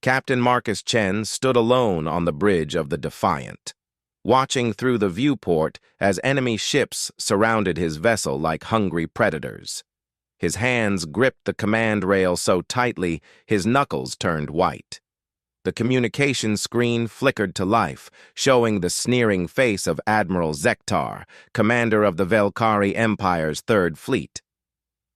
Captain Marcus Chen stood alone on the bridge of the Defiant, watching through the viewport as enemy ships surrounded his vessel like hungry predators. His hands gripped the command rail so tightly his knuckles turned white. The communication screen flickered to life, showing the sneering face of Admiral Zektar, commander of the Velkari Empire's Third Fleet.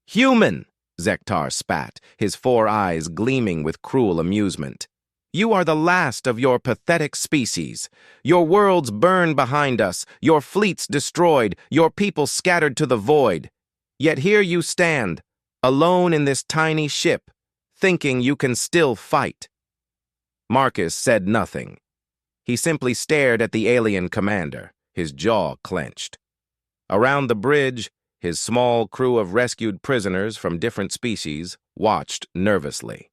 "Human!" Zektar spat, his 4 eyes gleaming with cruel amusement. "You are the last of your pathetic species. Your worlds burn behind us, your fleets destroyed, your people scattered to the void. Yet here you stand, alone in this tiny ship, thinking you can still fight." Marcus said nothing. He simply stared at the alien commander, his jaw clenched. Around the bridge, his small crew of rescued prisoners from different species watched nervously.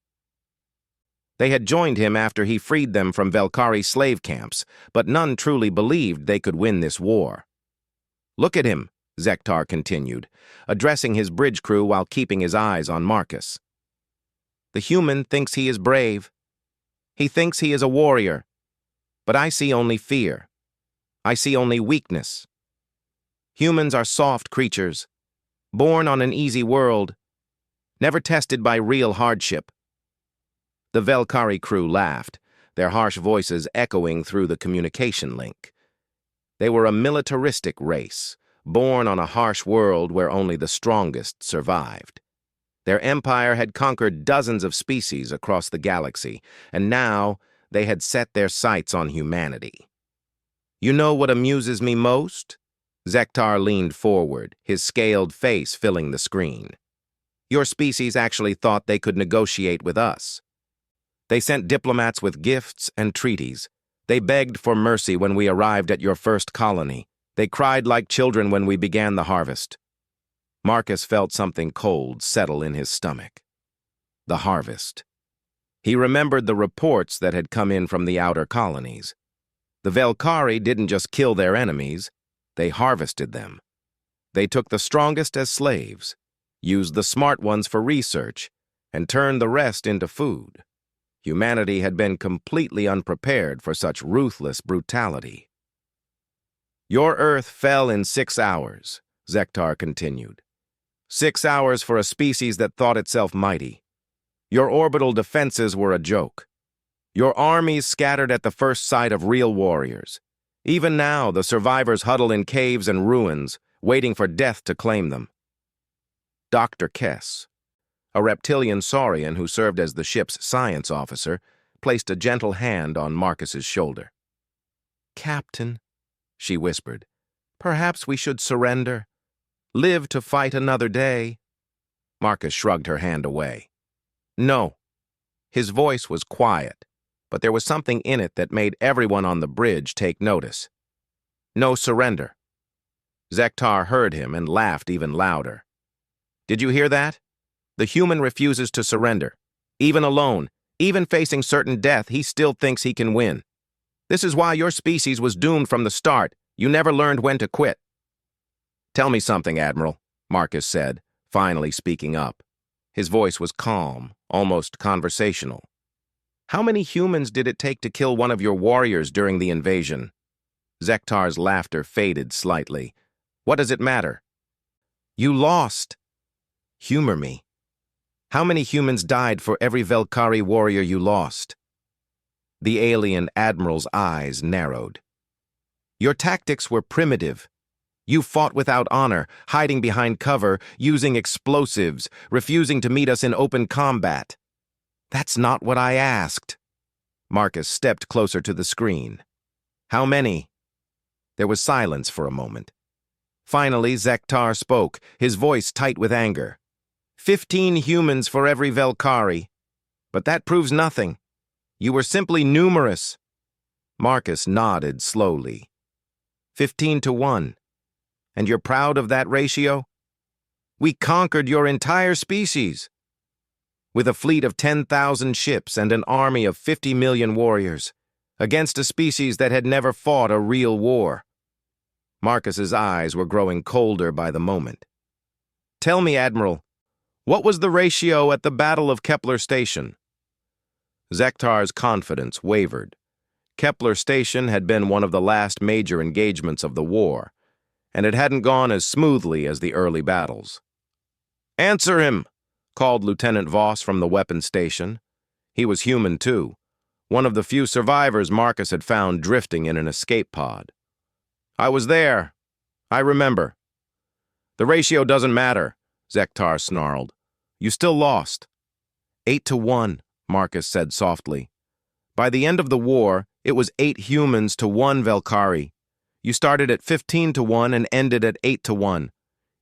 They had joined him after he freed them from Velkari slave camps, but none truly believed they could win this war. "Look at him," Zektar continued, addressing his bridge crew while keeping his eyes on Marcus. "The human thinks he is brave. He thinks he is a warrior. But I see only fear. I see only weakness. Humans are soft creatures, born on an easy world, never tested by real hardship." The Velkari crew laughed, their harsh voices echoing through the communication link. They were a militaristic race, born on a harsh world where only the strongest survived. Their empire had conquered dozens of species across the galaxy, and now they had set their sights on humanity. "You know what amuses me most?" Zektar leaned forward, his scaled face filling the screen. "Your species actually thought they could negotiate with us. They sent diplomats with gifts and treaties. They begged for mercy when we arrived at your first colony. They cried like children when we began the harvest." Marcus felt something cold settle in his stomach. The harvest. He remembered the reports that had come in from the outer colonies. The Velkari didn't just kill their enemies, they harvested them. They took the strongest as slaves, used the smart ones for research, and turned the rest into food. Humanity had been completely unprepared for such ruthless brutality. "Your Earth fell in 6 hours," Zektar continued. 6 hours for a species that thought itself mighty. Your orbital defenses were a joke. Your armies scattered at the first sight of real warriors. Even now, the survivors huddle in caves and ruins, waiting for death to claim them. Dr. Kess, a reptilian saurian who served as the ship's science officer, placed a gentle hand on Marcus's shoulder. "Captain," she whispered, "perhaps we should surrender. Live to fight another day." Marcus shrugged her hand away. "No." His voice was quiet, but there was something in it that made everyone on the bridge take notice. "No surrender." Zektar heard him and laughed even louder. "Did you hear that? The human refuses to surrender. Even alone, even facing certain death, he still thinks he can win. This is why your species was doomed from the start. You never learned when to quit." "Tell me something, Admiral," Marcus said, finally speaking up. His voice was calm, almost conversational. "How many humans did it take to kill one of your warriors during the invasion?" Zektar's laughter faded slightly. "What does it matter?" "You lost. Humor me. How many humans died for every Velkari warrior you lost?" The alien admiral's eyes narrowed. "Your tactics were primitive. You fought without honor, hiding behind cover, using explosives, refusing to meet us in open combat." "That's not what I asked." Marcus stepped closer to the screen. "How many?" There was silence for a moment. Finally, Zektar spoke, his voice tight with anger. 15 humans for every Velkari. But that proves nothing. You were simply numerous." Marcus nodded slowly. 15 to 1. And you're proud of that ratio? We conquered your entire species. With a fleet of 10,000 ships and an army of 50 million warriors, against a species that had never fought a real war. Marcus's eyes were growing colder by the moment. "Tell me, Admiral, what was the ratio at the Battle of Kepler Station?" Zektar's confidence wavered. Kepler Station had been one of the last major engagements of the war, and it hadn't gone as smoothly as the early battles. "Answer him!" called Lieutenant Voss from the weapons station. He was human, too, one of the few survivors Marcus had found drifting in an escape pod. "I was there. I remember." "The ratio doesn't matter," Zektar snarled. "You still lost." 8-1, Marcus said softly. "By the end of the war, it was 8 humans to 1 Velkari. You started at 15-1 and ended at 8-1.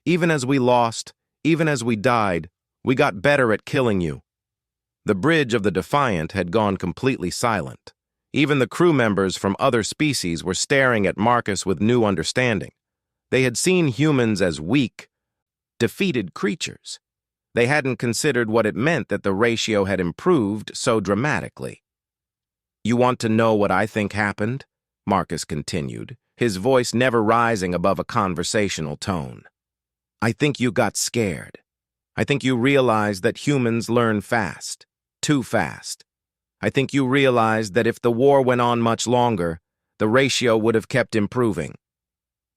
Even as we lost, even as we died, we got better at killing you." The bridge of the Defiant had gone completely silent. Even the crew members from other species were staring at Marcus with new understanding. They had seen humans as weak, defeated creatures. They hadn't considered what it meant that the ratio had improved so dramatically. "You want to know what I think happened?" Marcus continued, his voice never rising above a conversational tone. "I think you got scared. I think you realized that humans learn fast, too fast. I think you realized that if the war went on much longer, the ratio would have kept improving."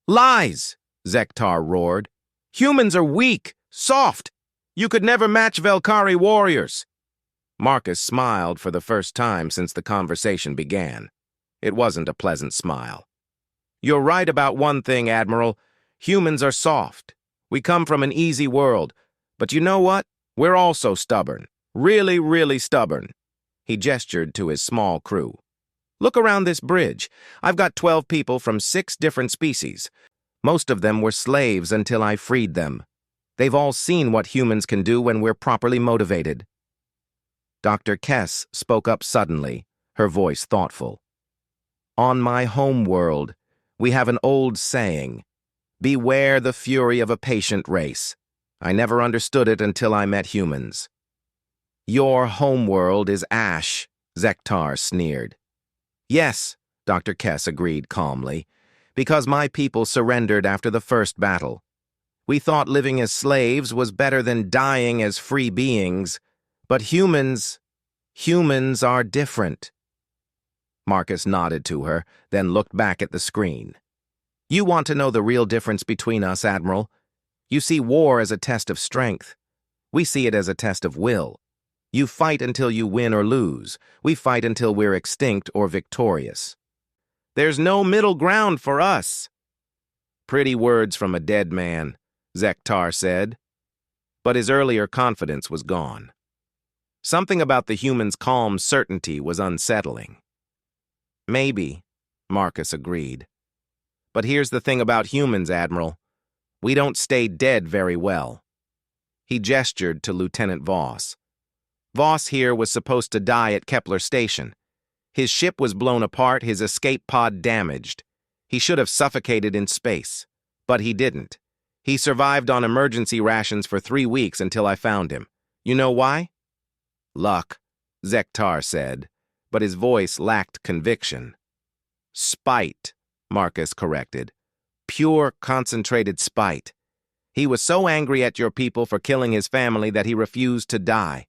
"Lies!" Zektar roared. "Humans are weak, soft. You could never match Velkari warriors." Marcus smiled for the first time since the conversation began. It wasn't a pleasant smile. "You're right about one thing, Admiral. Humans are soft. We come from an easy world. But you know what? We're also stubborn. Really, really stubborn." He gestured to his small crew. "Look around this bridge. I've got 12 people from 6 different species. Most of them were slaves until I freed them. They've all seen what humans can do when we're properly motivated." Dr. Kess spoke up suddenly, her voice thoughtful. "On my home world, we have an old saying, 'Beware the fury of a patient race.' I never understood it until I met humans." "Your homeworld is ash," Zektar sneered. "Yes," Dr. Kess agreed calmly, "because my people surrendered after the first battle. We thought living as slaves was better than dying as free beings, but humans are different." Marcus nodded to her, then looked back at the screen. "You want to know the real difference between us, Admiral? You see war as a test of strength. We see it as a test of will. You fight until you win or lose. We fight until we're extinct or victorious. There's no middle ground for us." "Pretty words from a dead man," Zektar said. But his earlier confidence was gone. Something about the human's calm certainty was unsettling. "Maybe," Marcus agreed. "But here's the thing about humans, Admiral. We don't stay dead very well." He gestured to Lieutenant Voss. "Voss here was supposed to die at Kepler Station. His ship was blown apart, his escape pod damaged. He should have suffocated in space. But he didn't. He survived on emergency rations for 3 weeks until I found him. You know why?" "Luck," Zektar said, but his voice lacked conviction. "Spite," Marcus corrected. "Pure, concentrated spite. He was so angry at your people for killing his family that he refused to die.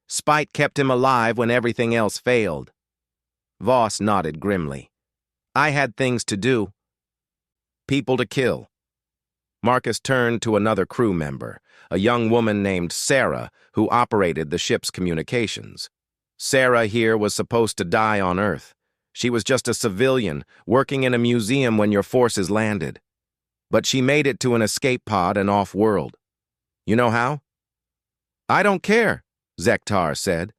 Spite kept him alive when everything else failed." Voss nodded grimly. "I had things to do. People to kill." Marcus turned to another crew member, a young woman named Sarah, who operated the ship's communications. Sarah here was supposed to die on Earth. She was just a civilian, working in a museum when your forces landed. But she made it to an escape pod and off-world. You know how? "I don't care," Zektar said.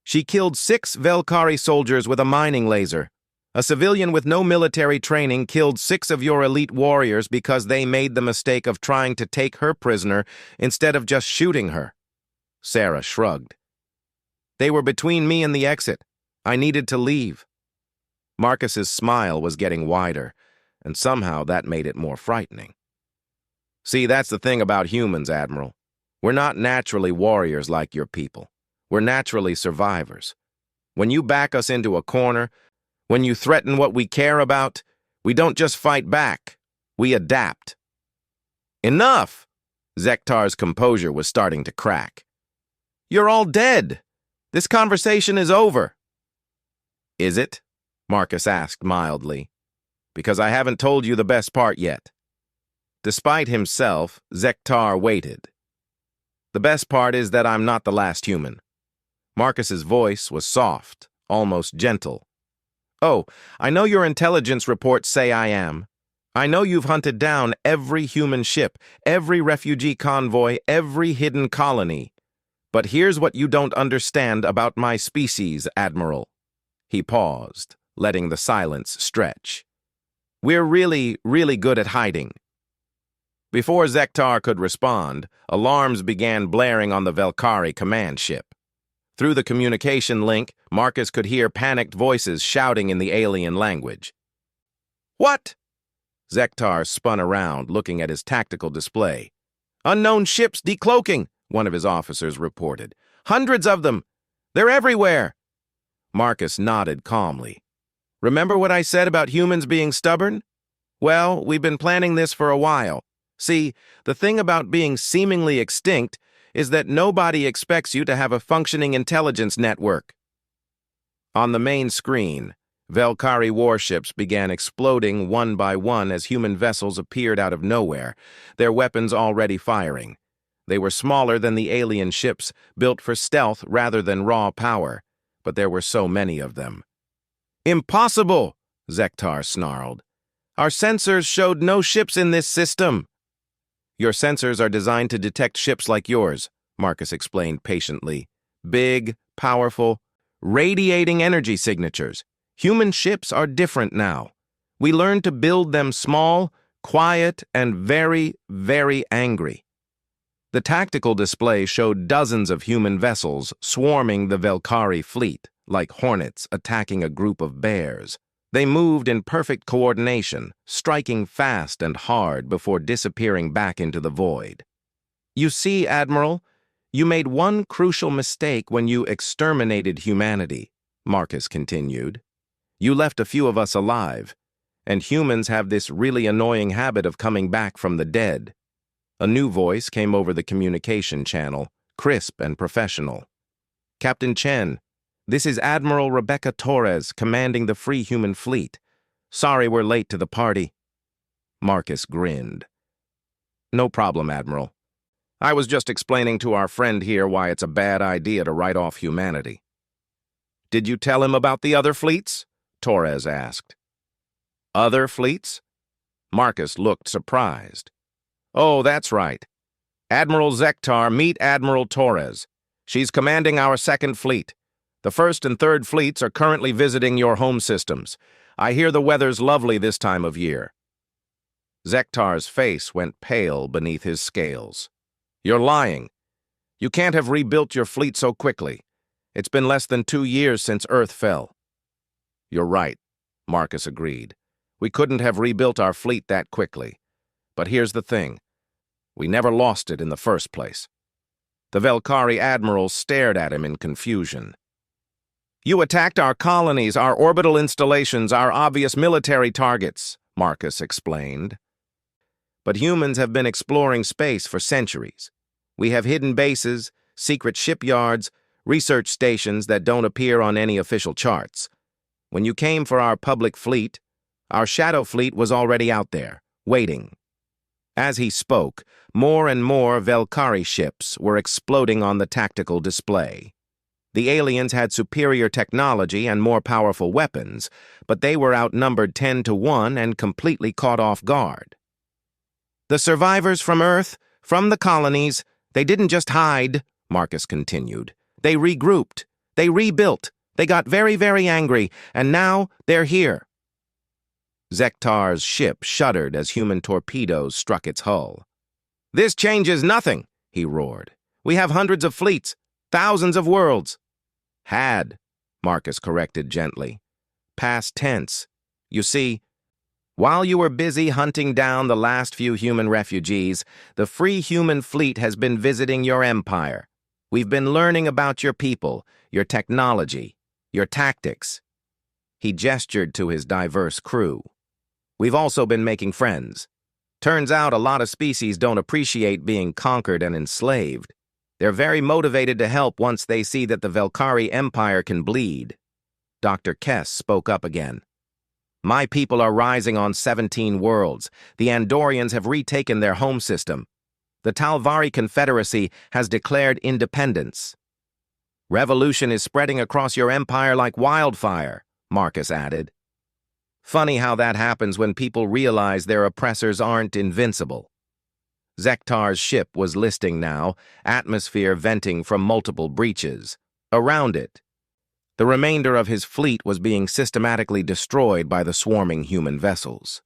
"She killed 6 Velkari soldiers with a mining laser. A civilian with no military training killed 6 of your elite warriors because they made the mistake of trying to take her prisoner instead of just shooting her." Sarah shrugged. "They were between me and the exit. I needed to leave." Marcus's smile was getting wider, and somehow that made it more frightening. "See, that's the thing about humans, Admiral. We're not naturally warriors like your people. We're naturally survivors. When you back us into a corner, when you threaten what we care about, we don't just fight back. We adapt." "Enough!" Zektar's composure was starting to crack. "You're all dead. This conversation is over. Is it? Marcus asked mildly. Because I haven't told you the best part yet. Despite himself, Zektar waited. The best part is that I'm not the last human. Marcus's voice was soft, almost gentle. Oh, I know your intelligence reports say I am. I know you've hunted down every human ship, every refugee convoy, every hidden colony. But here's what you don't understand about my species, Admiral. He paused, letting the silence stretch. We're really, really good at hiding. Before Zektar could respond, alarms began blaring on the Velkari command ship. Through the communication link, Marcus could hear panicked voices shouting in the alien language. What? Zektar spun around, looking at his tactical display. Unknown ships decloaking, one of his officers reported. Hundreds of them. They're everywhere. Marcus nodded calmly. Remember what I said about humans being stubborn? Well, we've been planning this for a while. See, the thing about being seemingly extinct is that nobody expects you to have a functioning intelligence network. On the main screen, Velkari warships began exploding one by one as human vessels appeared out of nowhere, their weapons already firing. They were smaller than the alien ships, built for stealth rather than raw power, but there were so many of them. Impossible, Zektar snarled. Our sensors showed no ships in this system. Your sensors are designed to detect ships like yours, Marcus explained patiently. Big, powerful, radiating energy signatures. Human ships are different now. We learned to build them small, quiet, and very, very angry. The tactical display showed dozens of human vessels swarming the Velkari fleet, like hornets attacking a group of bears. They moved in perfect coordination, striking fast and hard before disappearing back into the void. You see, Admiral, you made one crucial mistake when you exterminated humanity, Marcus continued. You left a few of us alive, and humans have this really annoying habit of coming back from the dead. A new voice came over the communication channel, crisp and professional. Captain Chen, this is Admiral Rebecca Torres commanding the Free Human Fleet. Sorry we're late to the party. Marcus grinned. No problem, Admiral. I was just explaining to our friend here why it's a bad idea to write off humanity. Did you tell him about the other fleets? Torres asked. Other fleets? Marcus looked surprised. Oh, that's right. Admiral Zektar, meet Admiral Torres. She's commanding our second fleet. The first and third fleets are currently visiting your home systems. I hear the weather's lovely this time of year. Zektar's face went pale beneath his scales. You're lying. You can't have rebuilt your fleet so quickly. It's been less than 2 years since Earth fell. You're right, Marcus agreed. We couldn't have rebuilt our fleet that quickly. But here's the thing. We never lost it in the first place. The Velkari admirals stared at him in confusion. You attacked our colonies, our orbital installations, our obvious military targets, Marcus explained. But humans have been exploring space for centuries. We have hidden bases, secret shipyards, research stations that don't appear on any official charts. When you came for our public fleet, our shadow fleet was already out there, waiting. As he spoke, more and more Velkari ships were exploding on the tactical display. The aliens had superior technology and more powerful weapons, but they were outnumbered 10-1 and completely caught off guard. The survivors from Earth, from the colonies, they didn't just hide, Marcus continued. They regrouped, they rebuilt, they got very, very angry, and now they're here. Zektar's ship shuddered as human torpedoes struck its hull. This changes nothing, he roared. We have hundreds of fleets, thousands of worlds. Had, Marcus corrected gently. Past tense. You see, while you were busy hunting down the last few human refugees, the Free Human Fleet has been visiting your empire. We've been learning about your people, your technology, your tactics. He gestured to his diverse crew. We've also been making friends. Turns out a lot of species don't appreciate being conquered and enslaved. They're very motivated to help once they see that the Velkari Empire can bleed. Dr. Kess spoke up again. My people are rising on 17 worlds. The Andorians have retaken their home system. The Talvari Confederacy has declared independence. Revolution is spreading across your empire like wildfire, Marcus added. Funny how that happens when people realize their oppressors aren't invincible. Zektar's ship was listing now, atmosphere venting from multiple breaches. Around it, the remainder of his fleet was being systematically destroyed by the swarming human vessels.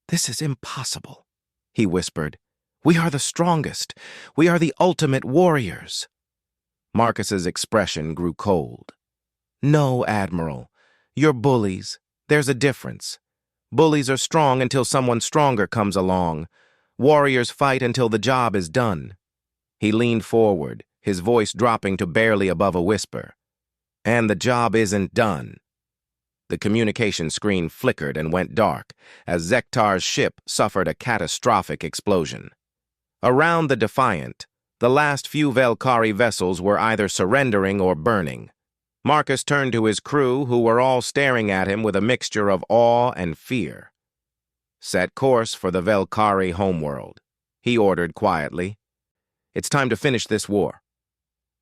This is impossible, he whispered. We are the strongest. We are the ultimate warriors. Marcus's expression grew cold. No, Admiral. You're bullies. There's a difference. Bullies are strong until someone stronger comes along. Warriors fight until the job is done. He leaned forward, his voice dropping to barely above a whisper. And the job isn't done. The communication screen flickered and went dark as Zektar's ship suffered a catastrophic explosion. Around the Defiant, the last few Velkari vessels were either surrendering or burning. Marcus turned to his crew, who were all staring at him with a mixture of awe and fear. Set course for the Velkari homeworld, he ordered quietly. It's time to finish this war.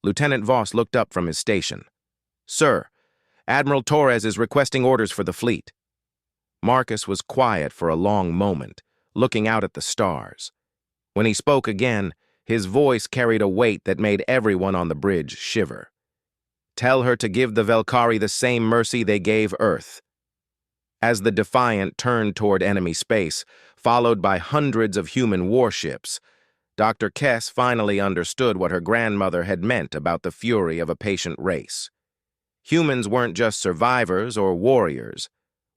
Lieutenant Voss looked up from his station. Sir, Admiral Torres is requesting orders for the fleet. Marcus was quiet for a long moment, looking out at the stars. When he spoke again, his voice carried a weight that made everyone on the bridge shiver. Tell her to give the Velkari the same mercy they gave Earth. As the Defiant turned toward enemy space, followed by hundreds of human warships, Dr. Kess finally understood what her grandmother had meant about the fury of a patient race. Humans weren't just survivors or warriors.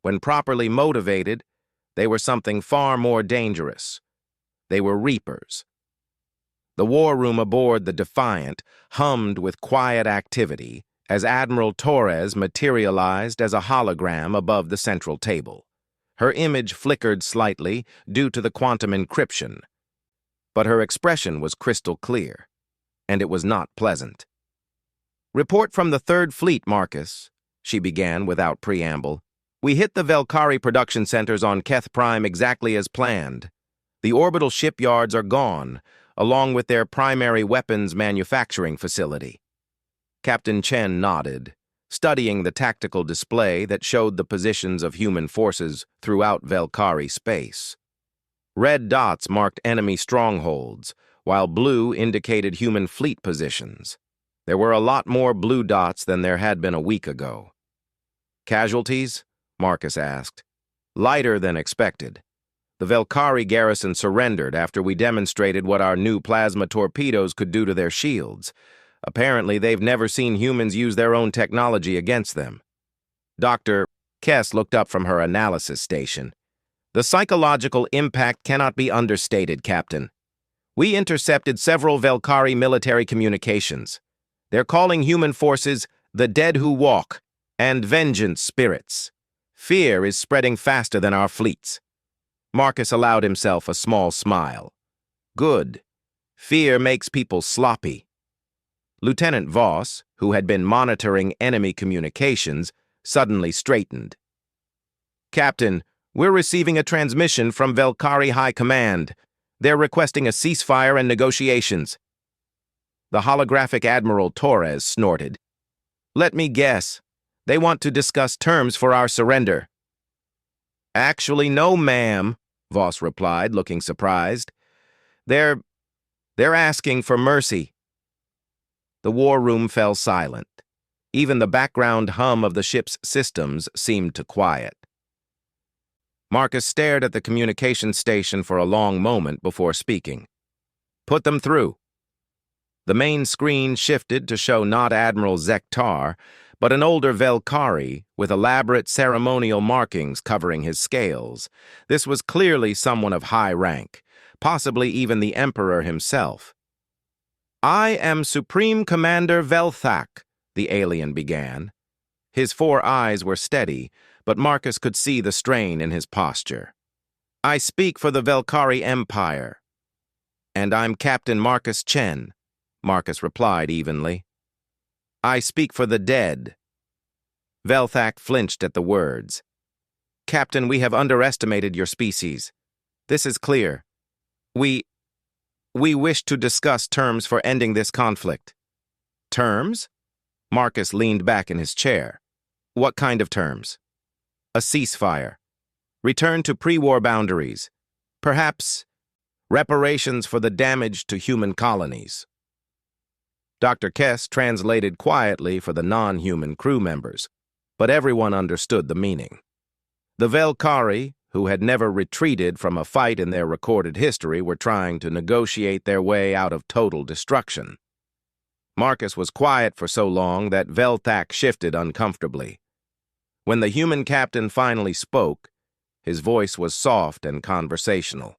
When properly motivated, they were something far more dangerous. They were reapers. The war room aboard the Defiant hummed with quiet activity as Admiral Torres materialized as a hologram above the central table. Her image flickered slightly due to the quantum encryption, but her expression was crystal clear, and it was not pleasant. Report from the Third Fleet, Marcus, she began without preamble. We hit the Velkari production centers on Keth Prime exactly as planned. The orbital shipyards are gone, along with their primary weapons manufacturing facility. Captain Chen nodded, studying the tactical display that showed the positions of human forces throughout Velkari space. Red dots marked enemy strongholds, while blue indicated human fleet positions. There were a lot more blue dots than there had been a week ago. Casualties? Marcus asked. Lighter than expected. The Velkari garrison surrendered after we demonstrated what our new plasma torpedoes could do to their shields. Apparently, they've never seen humans use their own technology against them. Dr. Kess looked up from her analysis station. The psychological impact cannot be understated, Captain. We intercepted several Velkari military communications. They're calling human forces the dead who walk and vengeance spirits. Fear is spreading faster than our fleets. Marcus allowed himself a small smile. Good. Fear makes people sloppy. Lieutenant Voss, who had been monitoring enemy communications, suddenly straightened. Captain, we're receiving a transmission from Velkari High Command. They're requesting a ceasefire and negotiations. The holographic Admiral Torres snorted. Let me guess. They want to discuss terms for our surrender. Actually, no, ma'am, Voss replied, looking surprised. They're asking for mercy. The war room fell silent. Even the background hum of the ship's systems seemed to quiet. Marcus stared at the communication station for a long moment before speaking. Put them through. The main screen shifted to show not Admiral Zektar, but an older Velkari with elaborate ceremonial markings covering his scales. This was clearly someone of high rank, possibly even the Emperor himself. I am Supreme Commander Velthak, the alien began. His 4 eyes were steady, but Marcus could see the strain in his posture. I speak for the Velkari Empire. And I'm Captain Marcus Chen. Marcus replied evenly. I speak for the dead. Velthak flinched at the words. Captain, we have underestimated your species. This is clear. We wish to discuss terms for ending this conflict. Terms? Marcus leaned back in his chair. What kind of terms? A ceasefire. Return to pre-war boundaries. Perhaps reparations for the damage to human colonies. Dr. Kess translated quietly for the non-human crew members, but everyone understood the meaning. The Velkhari, who had never retreated from a fight in their recorded history, were trying to negotiate their way out of total destruction. Marcus was quiet for so long that Velthak shifted uncomfortably. When the human captain finally spoke, his voice was soft and conversational.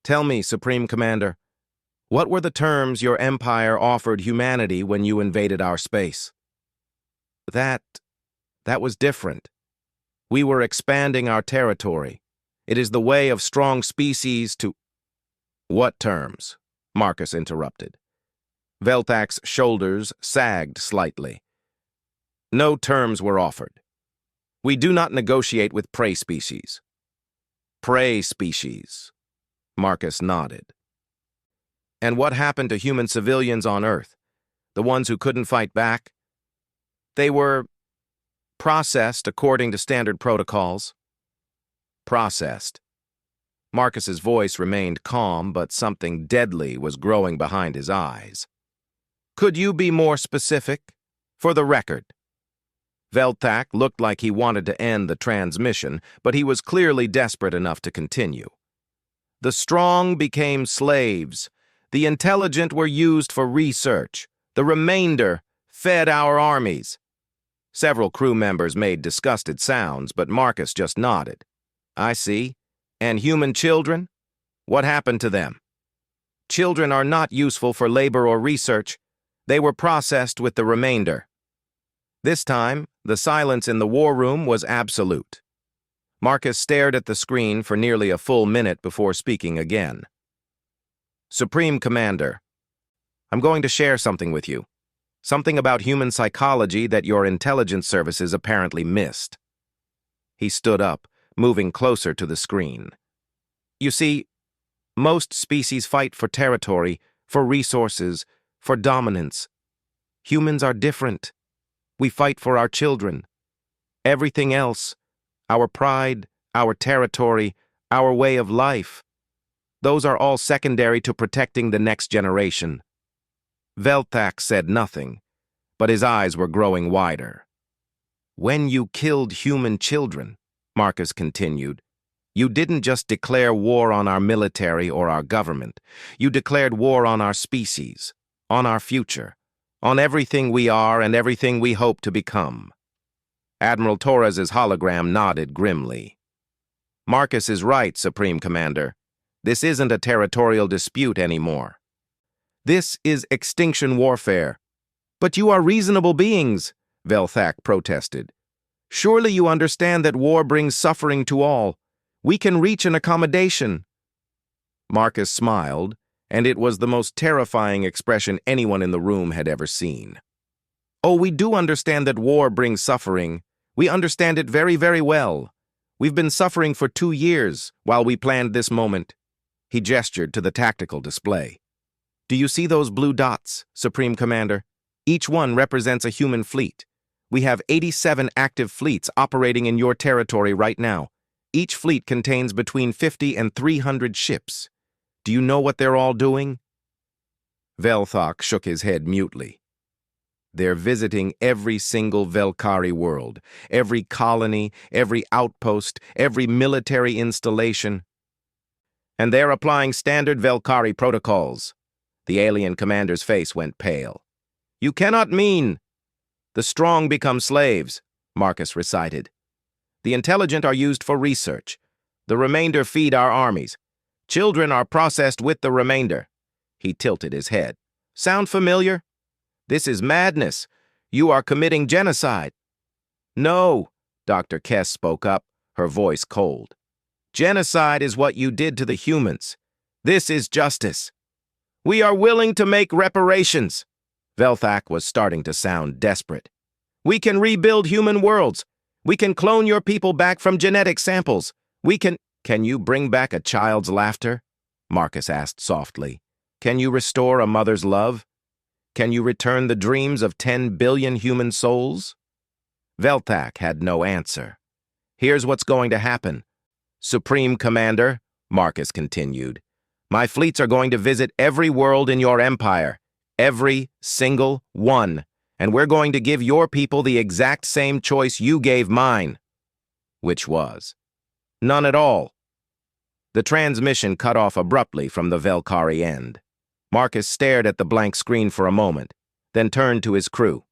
Tell me, Supreme Commander, what were the terms your empire offered humanity when you invaded our space? That was different. We were expanding our territory. It is the way of strong species to— What terms? Marcus interrupted. Velthak's shoulders sagged slightly. No terms were offered. We do not negotiate with prey species. Prey species. Marcus nodded. And what happened to human civilians on Earth? The ones who couldn't fight back? They were processed according to standard protocols. Processed. Marcus's voice remained calm, but something deadly was growing behind his eyes. Could you be more specific? For the record. Velthak looked like he wanted to end the transmission, but he was clearly desperate enough to continue. The strong became slaves. The intelligent were used for research. The remainder fed our armies. Several crew members made disgusted sounds, but Marcus just nodded. I see. And human children? What happened to them? Children are not useful for labor or research. They were processed with the remainder. This time, the silence in the war room was absolute. Marcus stared at the screen for nearly a full minute before speaking again. Supreme Commander, I'm going to share something with you. Something about human psychology that your intelligence services apparently missed. He stood up, moving closer to the screen. You see, most species fight for territory, for resources, for dominance. Humans are different. We fight for our children. Everything else, our pride, our territory, our way of life, those are all secondary to protecting the next generation. Velthak said nothing, but his eyes were growing wider. When you killed human children, Marcus continued, you didn't just declare war on our military or our government. You declared war on our species, on our future, on everything we are and everything we hope to become. Admiral Torres's hologram nodded grimly. Marcus is right, Supreme Commander. This isn't a territorial dispute anymore. This is extinction warfare. But you are reasonable beings, Velthak protested. Surely you understand that war brings suffering to all. We can reach an accommodation. Marcus smiled, and it was the most terrifying expression anyone in the room had ever seen. Oh, we do understand that war brings suffering. We understand it very, very well. We've been suffering for 2 years while we planned this moment. He gestured to the tactical display. Do you see those blue dots, Supreme Commander? Each one represents a human fleet. We have 87 active fleets operating in your territory right now. Each fleet contains between 50 and 300 ships. Do you know what they're all doing? Velthak shook his head mutely. They're visiting every single Velkhari world, every colony, every outpost, every military installation. And they're applying standard Velkhari protocols. The alien commander's face went pale. You cannot mean— The strong become slaves, Marcus recited. The intelligent are used for research. The remainder feed our armies. Children are processed with the remainder. He tilted his head. Sound familiar? This is madness. You are committing genocide. No, Dr. Kess spoke up, her voice cold. Genocide is what you did to the humans. This is justice. We are willing to make reparations. Velthak was starting to sound desperate. We can rebuild human worlds. We can clone your people back from genetic samples. We can... Can you bring back a child's laughter? Marcus asked softly. Can you restore a mother's love? Can you return the dreams of 10 billion human souls? Velthak had no answer. Here's what's going to happen. Supreme Commander, Marcus continued, my fleets are going to visit every world in your empire, every single one, and we're going to give your people the exact same choice you gave mine. Which was? None at all. The transmission cut off abruptly from the Velkhari end. Marcus stared at the blank screen for a moment, then turned to his crew.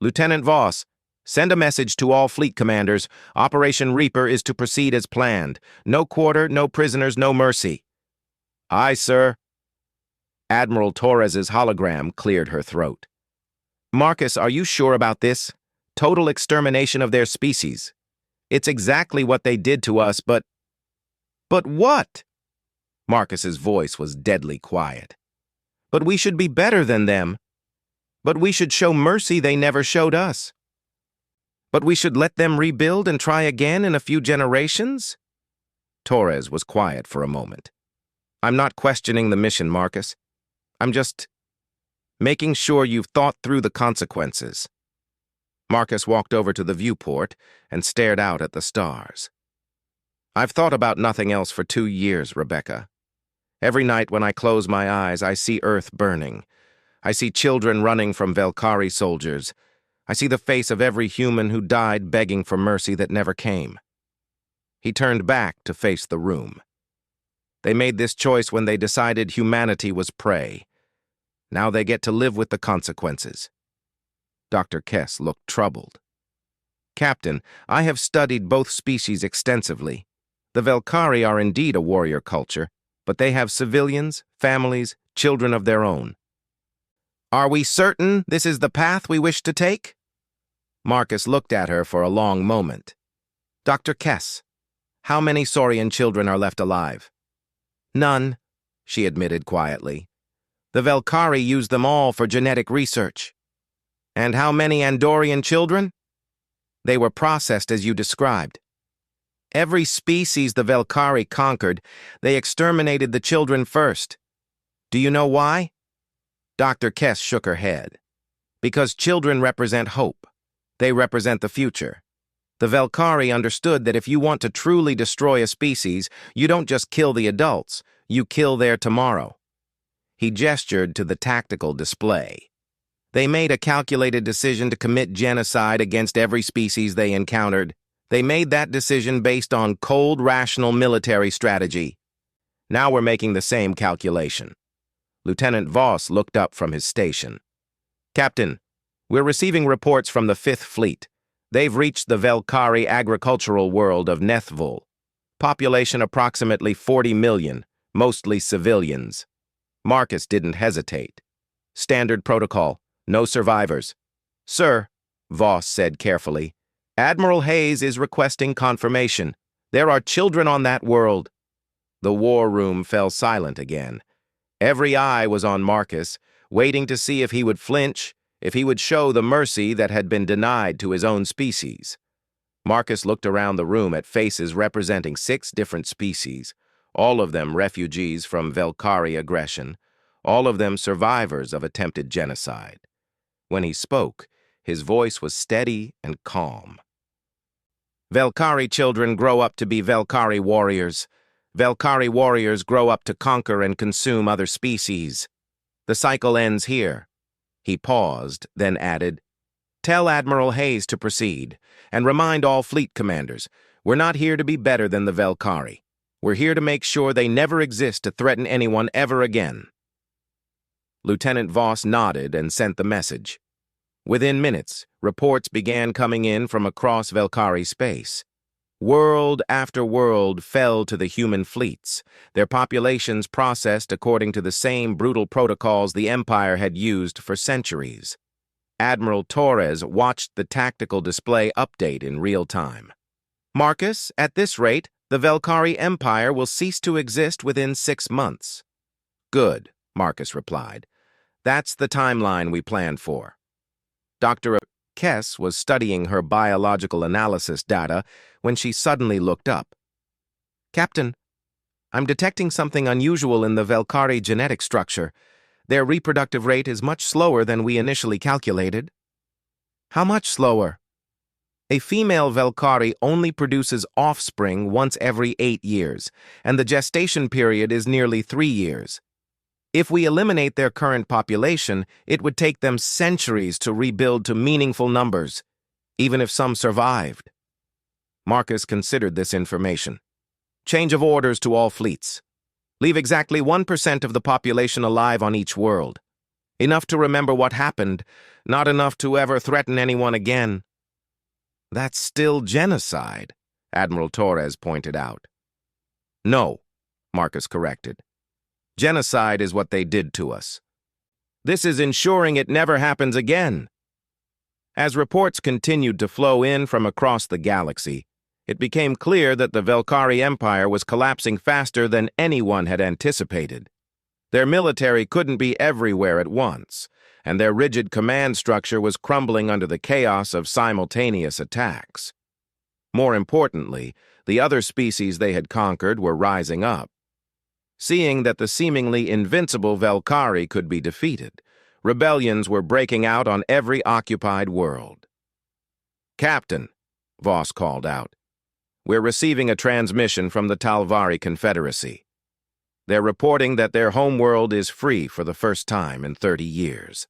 Lieutenant Voss, send a message to all fleet commanders. Operation Reaper is to proceed as planned. No quarter, no prisoners, no mercy. Aye, sir. Admiral Torres's hologram cleared her throat. Marcus, are you sure about this? Total extermination of their species. It's exactly what they did to us, but... But what? Marcus's voice was deadly quiet. But we should be better than them. But we should show mercy they never showed us. But we should let them rebuild and try again in a few generations? Torres was quiet for a moment. I'm not questioning the mission, Marcus. I'm just making sure you've thought through the consequences. Marcus walked over to the viewport and stared out at the stars. I've thought about nothing else for 2 years, Rebecca. Every night when I close my eyes, I see Earth burning. I see children running from Velkhari soldiers. I see the face of every human who died begging for mercy that never came. He turned back to face the room. They made this choice when they decided humanity was prey. Now they get to live with the consequences. Dr. Kess looked troubled. Captain, I have studied both species extensively. The Velkhari are indeed a warrior culture, but they have civilians, families, children of their own. Are we certain this is the path we wish to take? Marcus looked at her for a long moment. Dr. Kess, how many Saurian children are left alive? None, she admitted quietly. The Velkhari used them all for genetic research. And how many Andorian children? They were processed as you described. Every species the Velkhari conquered, they exterminated the children first. Do you know why? Dr. Kess shook her head. Because children represent hope. They represent the future. The Velkhari understood that if you want to truly destroy a species, you don't just kill the adults, you kill their tomorrow. He gestured to the tactical display. They made a calculated decision to commit genocide against every species they encountered. They made that decision based on cold, rational military strategy. Now we're making the same calculation. Lieutenant Voss looked up from his station. Captain, we're receiving reports from the 5th Fleet. They've reached the Velkhari agricultural world of Nethvul. Population approximately 40 million, mostly civilians. Marcus didn't hesitate. Standard protocol, no survivors. Sir, Voss said carefully, Admiral Hayes is requesting confirmation. There are children on that world. The war room fell silent again. Every eye was on Marcus, waiting to see if he would flinch, if he would show the mercy that had been denied to his own species. Marcus looked around the room at faces representing 6 different species, all of them refugees from Velkhari aggression, all of them survivors of attempted genocide. When he spoke, his voice was steady and calm. Velkhari children grow up to be Velkhari warriors. Velkhari warriors grow up to conquer and consume other species. The cycle ends here. He paused, then added, Tell Admiral Hayes to proceed, and remind all fleet commanders, we're not here to be better than the Velkhari. We're here to make sure they never exist to threaten anyone ever again. Lieutenant Voss nodded and sent the message. Within minutes, reports began coming in from across Velkhari space. World after world fell to the human fleets, their populations processed according to the same brutal protocols the Empire had used for centuries. Admiral Torres watched the tactical display update in real time. Marcus, at this rate, the Velkhari Empire will cease to exist within 6 months. Good, Marcus replied. That's the timeline we planned for. Dr. Kess was studying her biological analysis data when she suddenly looked up. Captain, I'm detecting something unusual in the Velkhari genetic structure. Their reproductive rate is much slower than we initially calculated. How much slower? A female Velkhari only produces offspring once every 8 years, and the gestation period is nearly 3 years. If we eliminate their current population, it would take them centuries to rebuild to meaningful numbers, even if some survived. Marcus considered this information. Change of orders to all fleets. Leave exactly 1% of the population alive on each world. Enough to remember what happened, not enough to ever threaten anyone again. That's still genocide, Admiral Torres pointed out. No, Marcus corrected. Genocide is what they did to us. This is ensuring it never happens again. As reports continued to flow in from across the galaxy, it became clear that the Velkhari Empire was collapsing faster than anyone had anticipated. Their military couldn't be everywhere at once, and their rigid command structure was crumbling under the chaos of simultaneous attacks. More importantly, the other species they had conquered were rising up. Seeing that the seemingly invincible Velkhari could be defeated, rebellions were breaking out on every occupied world. Captain, Voss called out, we're receiving a transmission from the Talvari Confederacy. They're reporting that their homeworld is free for the first time in 30 years.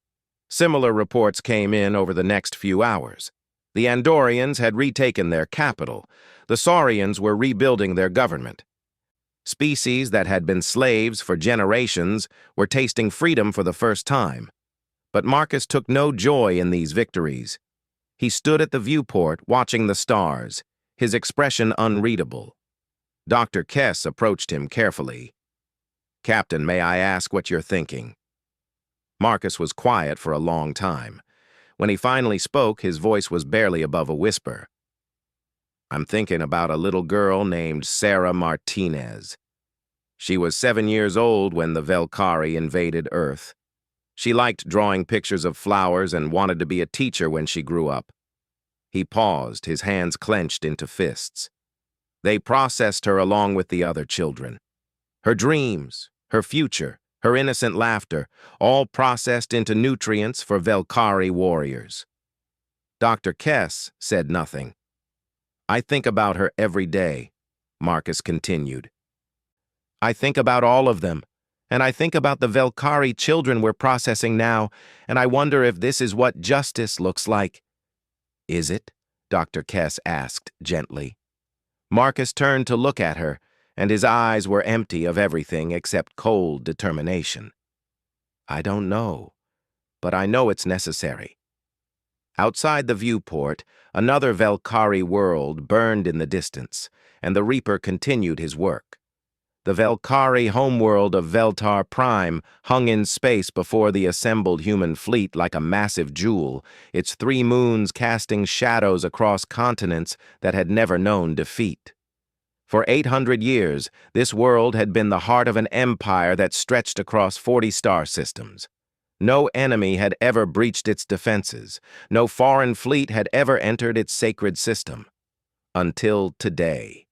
Similar reports came in over the next few hours. The Andorians had retaken their capital. The Saurians were rebuilding their government. Species that had been slaves for generations were tasting freedom for the first time. But Marcus took no joy in these victories. He stood at the viewport watching the stars, his expression unreadable. Dr. Kess approached him carefully. Captain, may I ask what you're thinking? Marcus was quiet for a long time. When he finally spoke, his voice was barely above a whisper. I'm thinking about a little girl named Sarah Martinez. She was 7 years old when the Velkhari invaded Earth. She liked drawing pictures of flowers and wanted to be a teacher when she grew up. He paused, his hands clenched into fists. They processed her along with the other children. Her dreams, her future, her innocent laughter, all processed into nutrients for Velkhari warriors. Dr. Kess said nothing. I think about her every day, Marcus continued. I think about all of them, and I think about the Velkhari children we're processing now, and I wonder if this is what justice looks like. Is it? Dr. Kess asked gently. Marcus turned to look at her, and his eyes were empty of everything except cold determination. I don't know, but I know it's necessary. Outside the viewport, another Velkhari world burned in the distance, and the Reaper continued his work. The Velkhari homeworld of Veltar Prime hung in space before the assembled human fleet like a massive jewel, its 3 moons casting shadows across continents that had never known defeat. For 800 years, this world had been the heart of an empire that stretched across 40 star systems. No enemy had ever breached its defenses. No foreign fleet had ever entered its sacred system. Until today.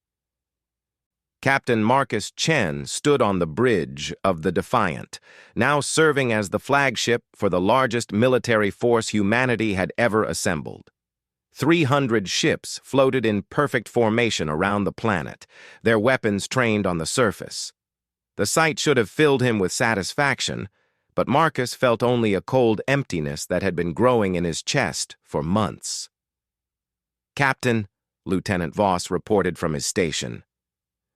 Captain Marcus Chen stood on the bridge of the Defiant, now serving as the flagship for the largest military force humanity had ever assembled. 300 ships floated in perfect formation around the planet, their weapons trained on the surface. The sight should have filled him with satisfaction, but Marcus felt only a cold emptiness that had been growing in his chest for months. Captain, Lieutenant Voss reported from his station,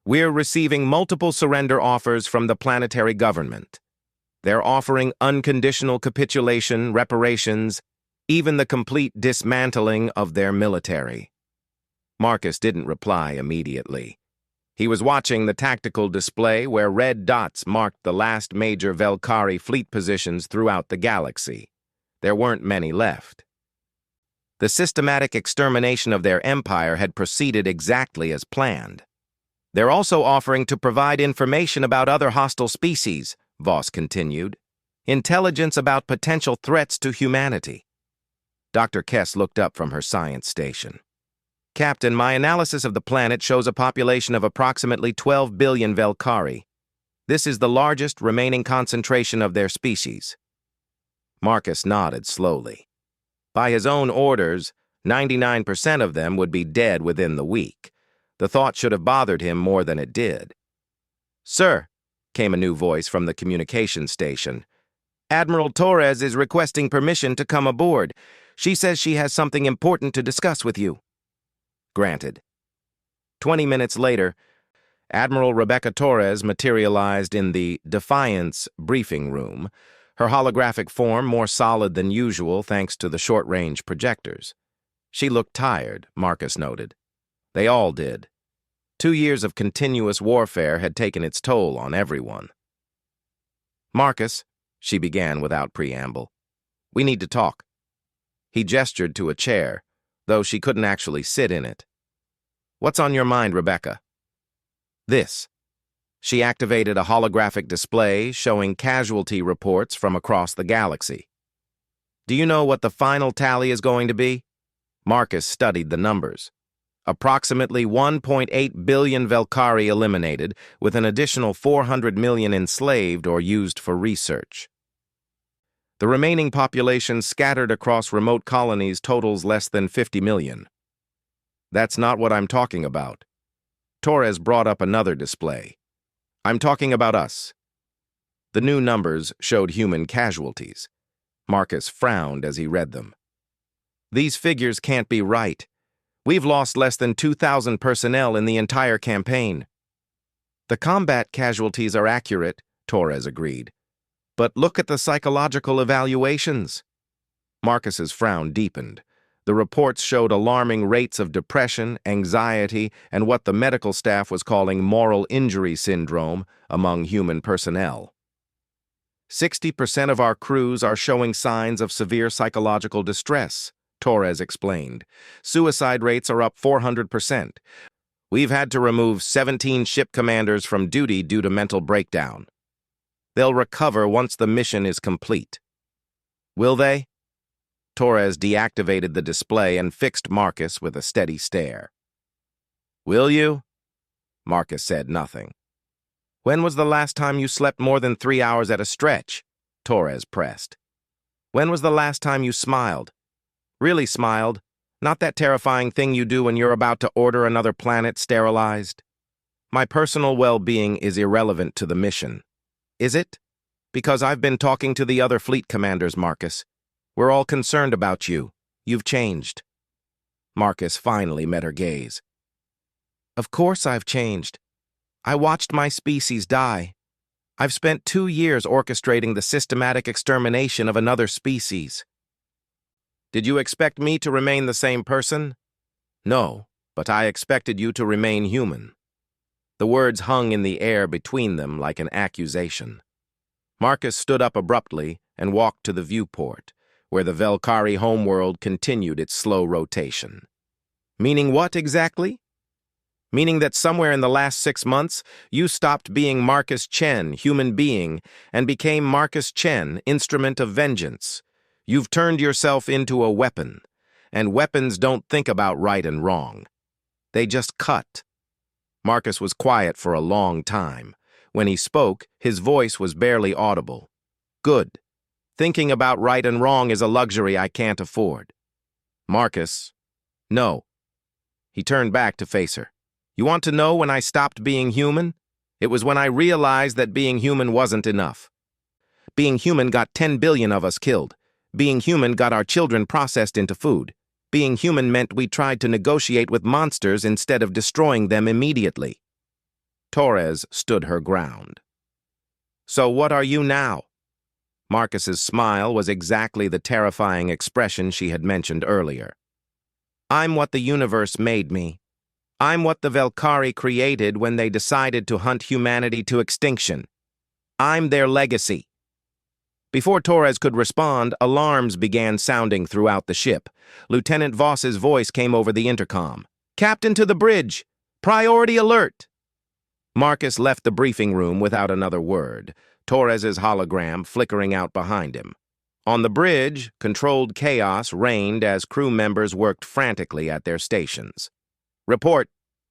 we're receiving multiple surrender offers from the planetary government. They're offering unconditional capitulation, reparations, even the complete dismantling of their military. Marcus didn't reply immediately. He was watching the tactical display where red dots marked the last major Velkhari fleet positions throughout the galaxy. There weren't many left. The systematic extermination of their empire had proceeded exactly as planned. They're also offering to provide information about other hostile species, Voss continued. Intelligence about potential threats to humanity. Dr. Kess looked up from her science station. Captain, my analysis of the planet shows a population of approximately 12 billion Velkari. This is the largest remaining concentration of their species. Marcus nodded slowly. By his own orders, 99% of them would be dead within the week. The thought should have bothered him more than it did. Sir, came a new voice from the communications station. Admiral Torres is requesting permission to come aboard. She says she has something important to discuss with you. Granted. 20 minutes later, Admiral Rebecca Torres materialized in the Defiance briefing room, her holographic form more solid than usual thanks to the short-range projectors. She looked tired, Marcus noted. They all did. 2 years of continuous warfare had taken its toll on everyone. Marcus, she began without preamble, we need to talk. He gestured to a chair, though she couldn't actually sit in it. What's on your mind, Rebecca? This. She activated a holographic display showing casualty reports from across the galaxy. Do you know what the final tally is going to be? Marcus studied the numbers. Approximately 1.8 billion Velkari eliminated, with an additional 400 million enslaved or used for research. The remaining population scattered across remote colonies totals less than 50 million. That's not what I'm talking about. Torres brought up another display. I'm talking about us. The new numbers showed human casualties. Marcus frowned as he read them. These figures can't be right. We've lost less than 2,000 personnel in the entire campaign. The combat casualties are accurate, Torres agreed. But look at the psychological evaluations. Marcus's frown deepened. The reports showed alarming rates of depression, anxiety, and what the medical staff was calling moral injury syndrome among human personnel. 60% of our crews are showing signs of severe psychological distress, Torres explained. Suicide rates are up 400%. We've had to remove 17 ship commanders from duty due to mental breakdown. They'll recover once the mission is complete. Will they? Torres deactivated the display and fixed Marcus with a steady stare. Will you? Marcus said nothing. When was the last time you slept more than 3 hours at a stretch? Torres pressed. When was the last time you smiled? Really smiled? Not that terrifying thing you do when you're about to order another planet sterilized? My personal well-being is irrelevant to the mission. Is it? Because I've been talking to the other fleet commanders, Marcus. We're all concerned about you. You've changed. Marcus finally met her gaze. Of course I've changed. I watched my species die. I've spent 2 years orchestrating the systematic extermination of another species. Did you expect me to remain the same person? No, but I expected you to remain human. The words hung in the air between them like an accusation. Marcus stood up abruptly and walked to the viewport, where the Velkari homeworld continued its slow rotation. Meaning what exactly? Meaning that somewhere in the last 6 months, you stopped being Marcus Chen, human being, and became Marcus Chen, instrument of vengeance. You've turned yourself into a weapon, and weapons don't think about right and wrong. They just cut. Marcus was quiet for a long time. When he spoke, his voice was barely audible. Good. Thinking about right and wrong is a luxury I can't afford. Marcus, no. He turned back to face her. You want to know when I stopped being human? It was when I realized that being human wasn't enough. Being human got 10 billion of us killed. Being human got our children processed into food. Being human meant we tried to negotiate with monsters instead of destroying them immediately. Torres stood her ground. So what are you now? Marcus's smile was exactly the terrifying expression she had mentioned earlier. I'm what the universe made me. I'm what the Velkari created when they decided to hunt humanity to extinction. I'm their legacy. Before Torres could respond, alarms began sounding throughout the ship. Lieutenant Voss's voice came over the intercom. Captain to the bridge! Priority alert! Marcus left the briefing room without another word. Torres's hologram flickering out behind him. On the bridge, controlled chaos reigned as crew members worked frantically at their stations. "Report,"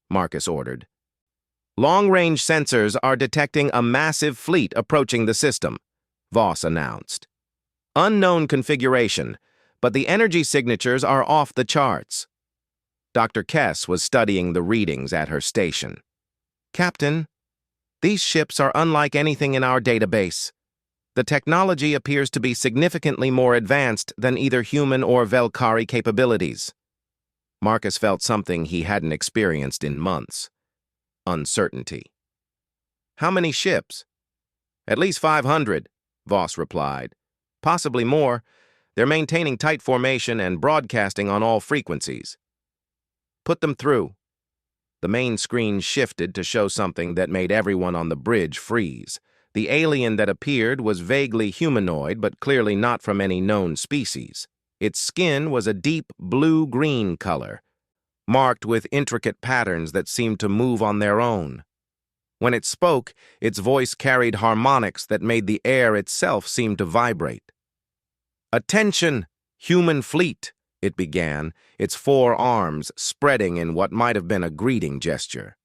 Marcus ordered. "Long-range sensors are detecting a massive fleet approaching the system," Voss announced. "Unknown configuration, but the energy signatures are off the charts." Dr. Kess was studying the readings at her station. "Captain, these ships are unlike anything in our database. The technology appears to be significantly more advanced than either human or Velkari capabilities." Marcus felt something he hadn't experienced in months: uncertainty. "How many ships?" "At least 500, Voss replied. "Possibly more. They're maintaining tight formation and broadcasting on all frequencies." "Put them through." The main screen shifted to show something that made everyone on the bridge freeze. The alien that appeared was vaguely humanoid, but clearly not from any known species. Its skin was a deep blue-green color, marked with intricate patterns that seemed to move on their own. When it spoke, its voice carried harmonics that made the air itself seem to vibrate. "Attention, human fleet," it began, its 4 arms spreading in what might have been a greeting gesture.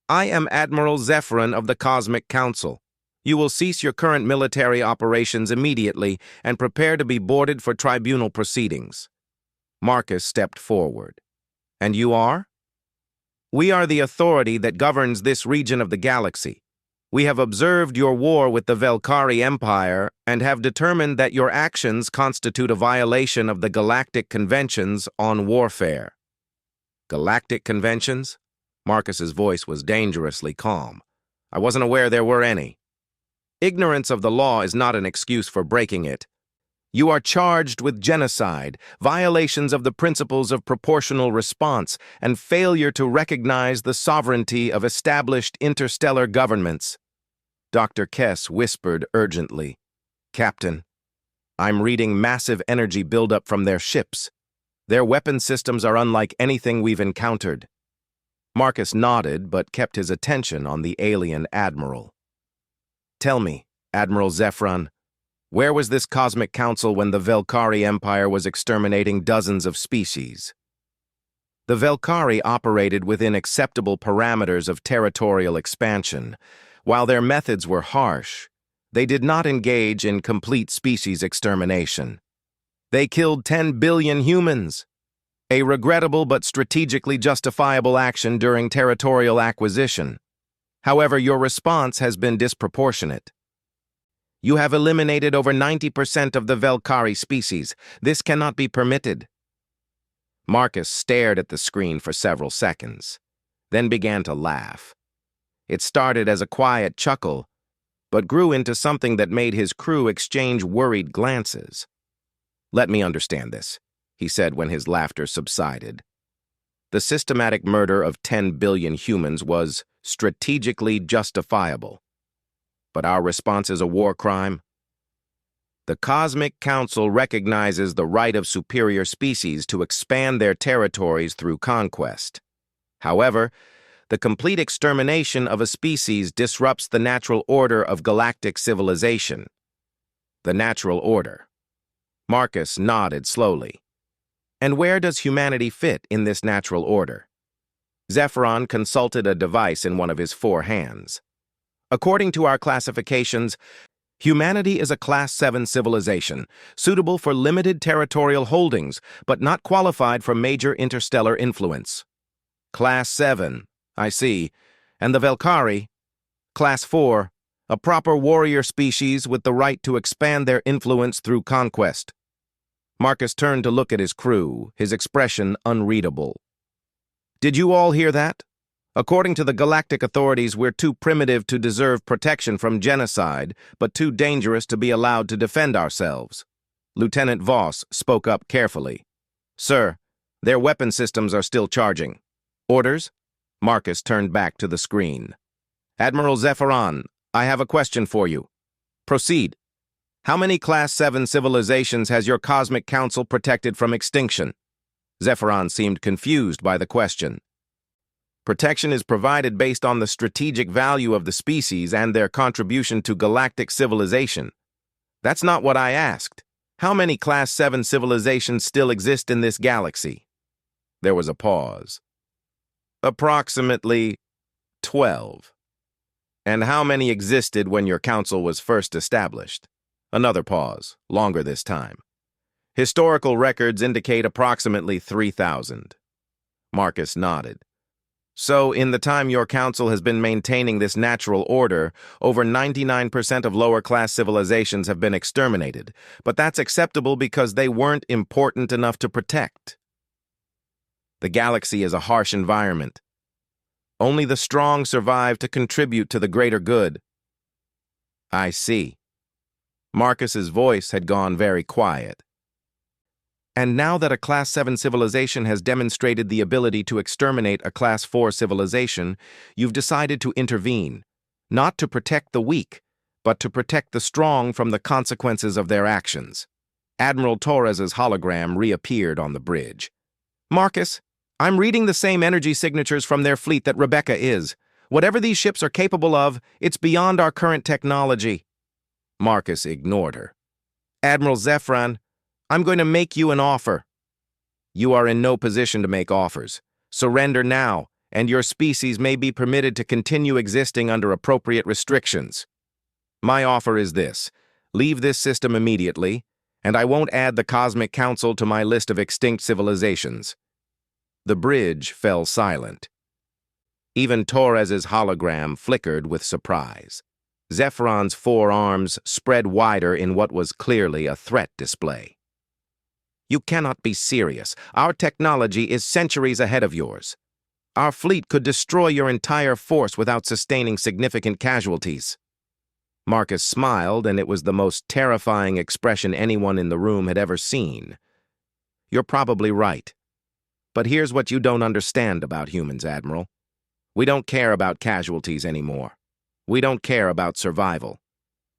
"I am Admiral Zephyron of the Cosmic Council. You will cease your current military operations immediately and prepare to be boarded for tribunal proceedings." Marcus stepped forward. "And you are?" "We are the authority that governs this region of the galaxy. We have observed your war with the Velkari Empire and have determined that your actions constitute a violation of the Galactic Conventions on Warfare." "Galactic Conventions?" Marcus's voice was dangerously calm. "I wasn't aware there were any." "Ignorance of the law is not an excuse for breaking it. You are charged with genocide, violations of the principles of proportional response, and failure to recognize the sovereignty of established interstellar governments." Dr. Kess whispered urgently. "Captain, I'm reading massive energy buildup from their ships. Their weapon systems are unlike anything we've encountered." Marcus nodded but kept his attention on the alien admiral. "Tell me, Admiral Zephyron, where was this Cosmic Council when the Velkari Empire was exterminating dozens of species?" "The Velkari operated within acceptable parameters of territorial expansion. While their methods were harsh, they did not engage in complete species extermination. They killed 10 billion humans, a regrettable but strategically justifiable action during territorial acquisition. However, your response has been disproportionate. You have eliminated over 90% of the Velkari species. This cannot be permitted." Marcus stared at the screen for several seconds, then began to laugh. It started as a quiet chuckle, but grew into something that made his crew exchange worried glances. "Let me understand this," he said when his laughter subsided. "The systematic murder of 10 billion humans was strategically justifiable. But our response is a war crime? The Cosmic Council recognizes the right of superior species to expand their territories through conquest. However, the complete extermination of a species disrupts the natural order of galactic civilization." "The natural order." Marcus nodded slowly. "And where does humanity fit in this natural order?" Zephyron consulted a device in one of his 4 hands. "According to our classifications, humanity is a Class 7 civilization, suitable for limited territorial holdings, but not qualified for major interstellar influence." "Class 7, I see. And the Velkari?" "Class 4, a proper warrior species with the right to expand their influence through conquest." Marcus turned to look at his crew, his expression unreadable. "Did you all hear that? According to the galactic authorities, we're too primitive to deserve protection from genocide, but too dangerous to be allowed to defend ourselves." Lieutenant Voss spoke up carefully. "Sir, their weapon systems are still charging." "Orders?" Marcus turned back to the screen. "Admiral Zephyron, I have a question for you." "Proceed. How many Class 7 civilizations has your Cosmic Council protected from extinction?" Zephyron seemed confused by the question. Protection is provided based on the strategic value of the species and their contribution to galactic civilization. That's not what I asked. How many Class 7 civilizations still exist in this galaxy? There was a pause. Approximately 12. And how many existed when your council was first established? Another pause, longer this time. Historical records indicate approximately 3,000. Marcus nodded. So, in the time your council has been maintaining this natural order, over 99% of lower-class civilizations have been exterminated, but that's acceptable because they weren't important enough to protect. The galaxy is a harsh environment. Only the strong survive to contribute to the greater good. I see. Marcus's voice had gone very quiet. And now that a Class 7 civilization has demonstrated the ability to exterminate a Class 4 civilization, you've decided to intervene, not to protect the weak, but to protect the strong from the consequences of their actions. Admiral Torres's hologram reappeared on the bridge. Marcus, I'm reading the same energy signatures from their fleet that Rebecca is. Whatever these ships are capable of, it's beyond our current technology. Marcus ignored her. Admiral Zephron, I'm going to make you an offer. You are in no position to make offers. Surrender now, and your species may be permitted to continue existing under appropriate restrictions. My offer is this. Leave this system immediately, and I won't add the Cosmic Council to my list of extinct civilizations. The bridge fell silent. Even Torres's hologram flickered with surprise. Zephron's forearms spread wider in what was clearly a threat display. You cannot be serious. Our technology is centuries ahead of yours. Our fleet could destroy your entire force without sustaining significant casualties. Marcus smiled, and it was the most terrifying expression anyone in the room had ever seen. You're probably right. But here's what you don't understand about humans, Admiral. We don't care about casualties anymore. We don't care about survival.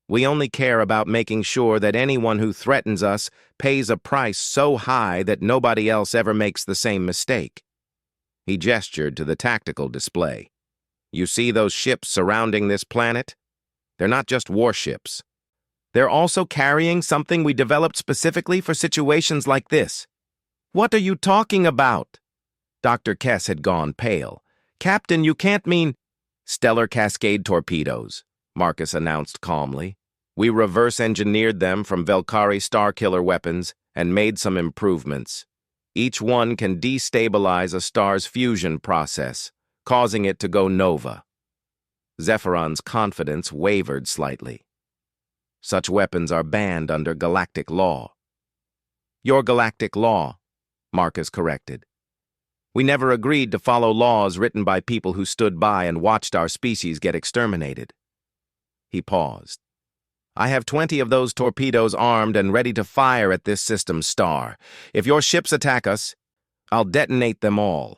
We only care about making sure that anyone who threatens us pays a price so high that nobody else ever makes the same mistake. He gestured to the tactical display. You see those ships surrounding this planet? They're not just warships. They're also carrying something we developed specifically for situations like this. What are you talking about? Dr. Kess had gone pale. Captain, you can't mean... Stellar Cascade torpedoes, Marcus announced calmly. We reverse-engineered them from Velkari Starkiller weapons and made some improvements. Each one can destabilize a star's fusion process, causing it to go nova. Zephron's confidence wavered slightly. Such weapons are banned under galactic law. Your galactic law, Marcus corrected. We never agreed to follow laws written by people who stood by and watched our species get exterminated. He paused. I have 20 of those torpedoes armed and ready to fire at this system's star. If your ships attack us, I'll detonate them all.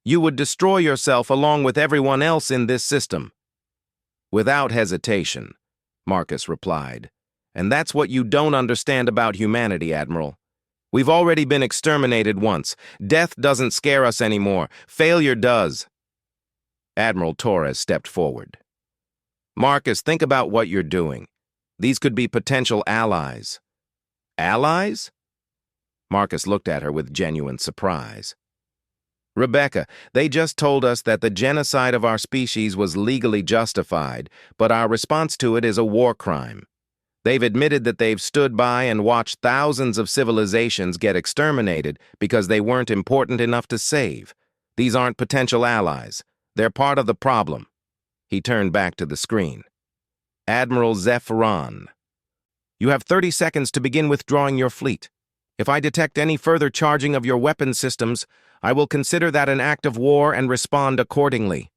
You would destroy yourself along with everyone else in this system. Without hesitation, Marcus replied. And that's what you don't understand about humanity, Admiral. We've already been exterminated once. Death doesn't scare us anymore. Failure does. Admiral Torres stepped forward. Marcus, think about what you're doing. These could be potential allies. Allies? Marcus looked at her with genuine surprise. Rebecca, they just told us that the genocide of our species was legally justified, but our response to it is a war crime. They've admitted that they've stood by and watched thousands of civilizations get exterminated because they weren't important enough to save. These aren't potential allies. They're part of the problem. He turned back to the screen. Admiral Zephron, you have 30 seconds to begin withdrawing your fleet. If I detect any further charging of your weapon systems, I will consider that an act of war and respond accordingly.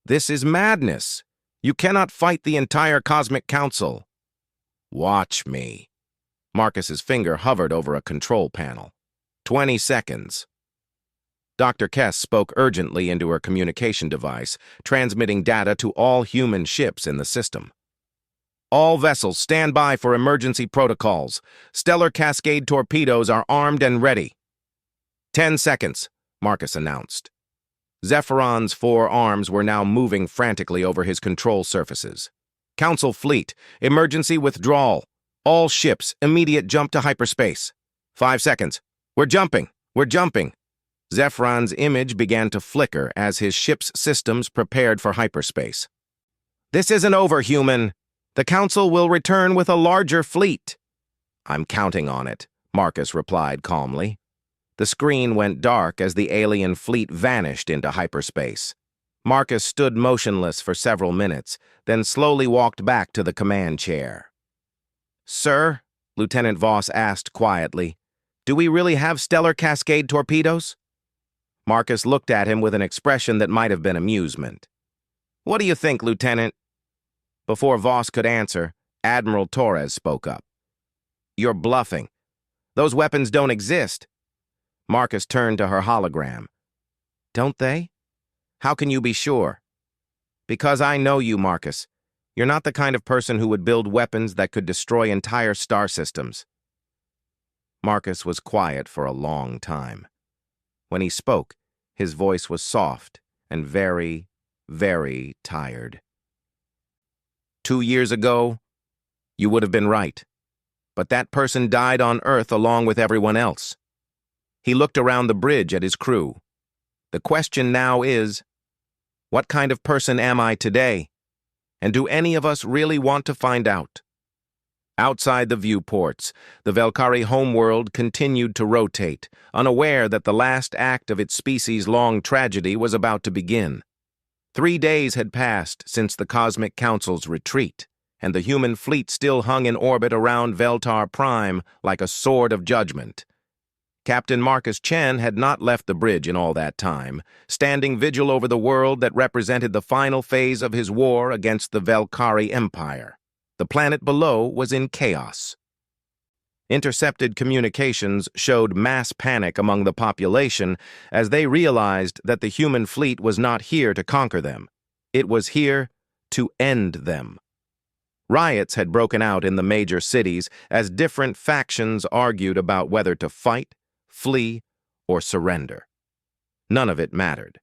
This is madness. You cannot fight the entire Cosmic Council. Watch me. Marcus's finger hovered over a control panel. 20 seconds. Dr. Kess spoke urgently into her communication device, transmitting data to all human ships in the system. All vessels stand by for emergency protocols. Stellar Cascade torpedoes are armed and ready. 10 seconds, Marcus announced. Zephyron's 4 arms were now moving frantically over his control surfaces. Council fleet, emergency withdrawal. All ships, immediate jump to hyperspace. 5 seconds. We're jumping. We're jumping. Zephyron's image began to flicker as his ship's systems prepared for hyperspace. This isn't over, human. The Council will return with a larger fleet. I'm counting on it, Marcus replied calmly. The screen went dark as the alien fleet vanished into hyperspace. Marcus stood motionless for several minutes, then slowly walked back to the command chair. Sir, Lieutenant Voss asked quietly, do we really have stellar cascade torpedoes? Marcus looked at him with an expression that might have been amusement. What do you think, Lieutenant? Before Voss could answer, Admiral Torres spoke up. You're bluffing. Those weapons don't exist. Marcus turned to her hologram. Don't they? How can you be sure? Because I know you, Marcus. You're not the kind of person who would build weapons that could destroy entire star systems. Marcus was quiet for a long time. When he spoke, his voice was soft and very, very tired. 2 years ago, you would have been right. But that person died on Earth along with everyone else. He looked around the bridge at his crew. The question now is, what kind of person am I today? And do any of us really want to find out? Outside the viewports, the Velkhari homeworld continued to rotate, unaware that the last act of its species-long tragedy was about to begin. 3 days had passed since the Cosmic Council's retreat, and the human fleet still hung in orbit around Veltar Prime like a sword of judgment. Captain Marcus Chen had not left the bridge in all that time, standing vigil over the world that represented the final phase of his war against the Velkhari Empire. The planet below was in chaos. Intercepted communications showed mass panic among the population as they realized that the human fleet was not here to conquer them. It was here to end them. Riots had broken out in the major cities as different factions argued about whether to fight, flee, or surrender. None of it mattered.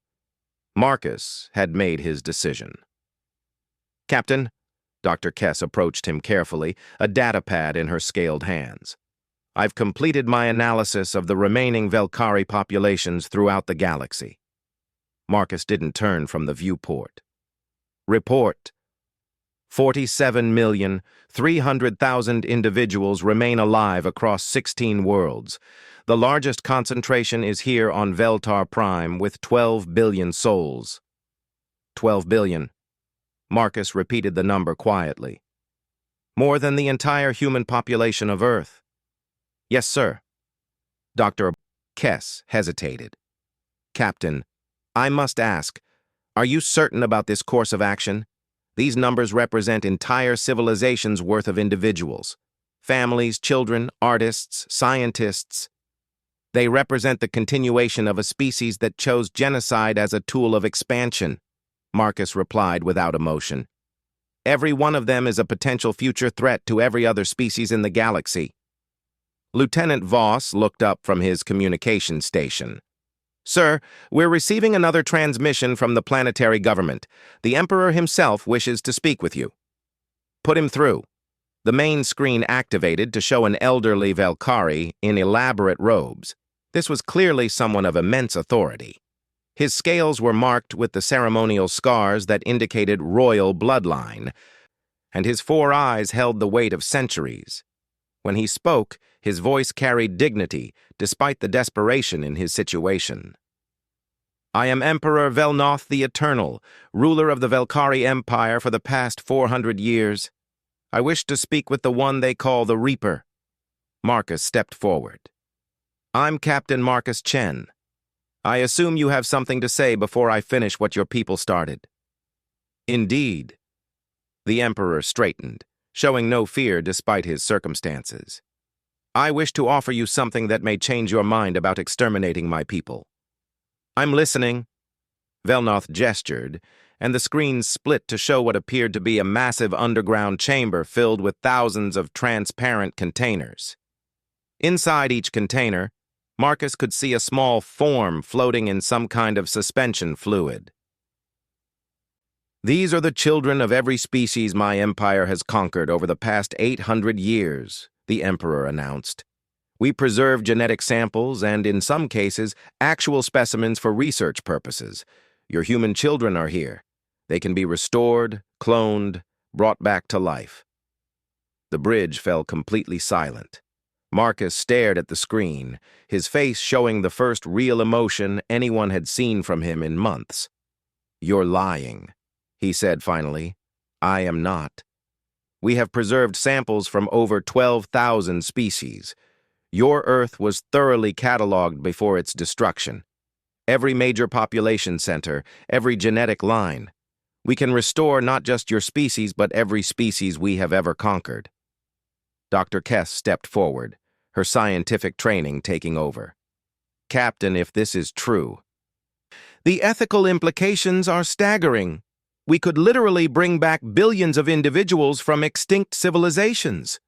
Marcus had made his decision. Captain, Dr. Kess approached him carefully, a data pad in her scaled hands. I've completed my analysis of the remaining Velkhari populations throughout the galaxy. Marcus didn't turn from the viewport. Report. 47,300,000 individuals remain alive across 16 worlds. The largest concentration is here on Veltar Prime with 12 billion souls. 12 billion. Marcus repeated the number quietly. More than the entire human population of Earth. Yes, sir. Dr. Kess hesitated. Captain, I must ask, are you certain about this course of action? These numbers represent entire civilizations' worth of individuals. Families, children, artists, scientists. They represent the continuation of a species that chose genocide as a tool of expansion, Marcus replied without emotion. Every one of them is a potential future threat to every other species in the galaxy. Lieutenant Voss looked up from his communication station. Sir, we're receiving another transmission from the planetary government. The Emperor himself wishes to speak with you. Put him through. The main screen activated to show an elderly Velkhari in elaborate robes. This was clearly someone of immense authority. His scales were marked with the ceremonial scars that indicated royal bloodline, and his 4 eyes held the weight of centuries. When he spoke, his voice carried dignity, despite the desperation in his situation. I am Emperor Velnoth the Eternal, ruler of the Velkhari Empire for the past 400 years. I wish to speak with the one they call the Reaper. Marcus stepped forward. I'm Captain Marcus Chen. I assume you have something to say before I finish what your people started. Indeed. The Emperor straightened, showing no fear despite his circumstances. I wish to offer you something that may change your mind about exterminating my people. I'm listening. Velnoth gestured, and the screen split to show what appeared to be a massive underground chamber filled with thousands of transparent containers. Inside each container, Marcus could see a small form floating in some kind of suspension fluid. "These are the children of every species my empire has conquered over the past 800 years, the Emperor announced. "We preserve genetic samples and, in some cases, actual specimens for research purposes. Your human children are here. They can be restored, cloned, brought back to life." The bridge fell completely silent. Marcus stared at the screen, his face showing the first real emotion anyone had seen from him in months. "You're lying," he said finally. "I am not. We have preserved samples from over 12,000 species. Your Earth was thoroughly cataloged before its destruction. Every major population center, every genetic line. We can restore not just your species, but every species we have ever conquered." Dr. Kess stepped forward, her scientific training taking over. "Captain, if this is true, the ethical implications are staggering. We could literally bring back billions of individuals from extinct civilizations."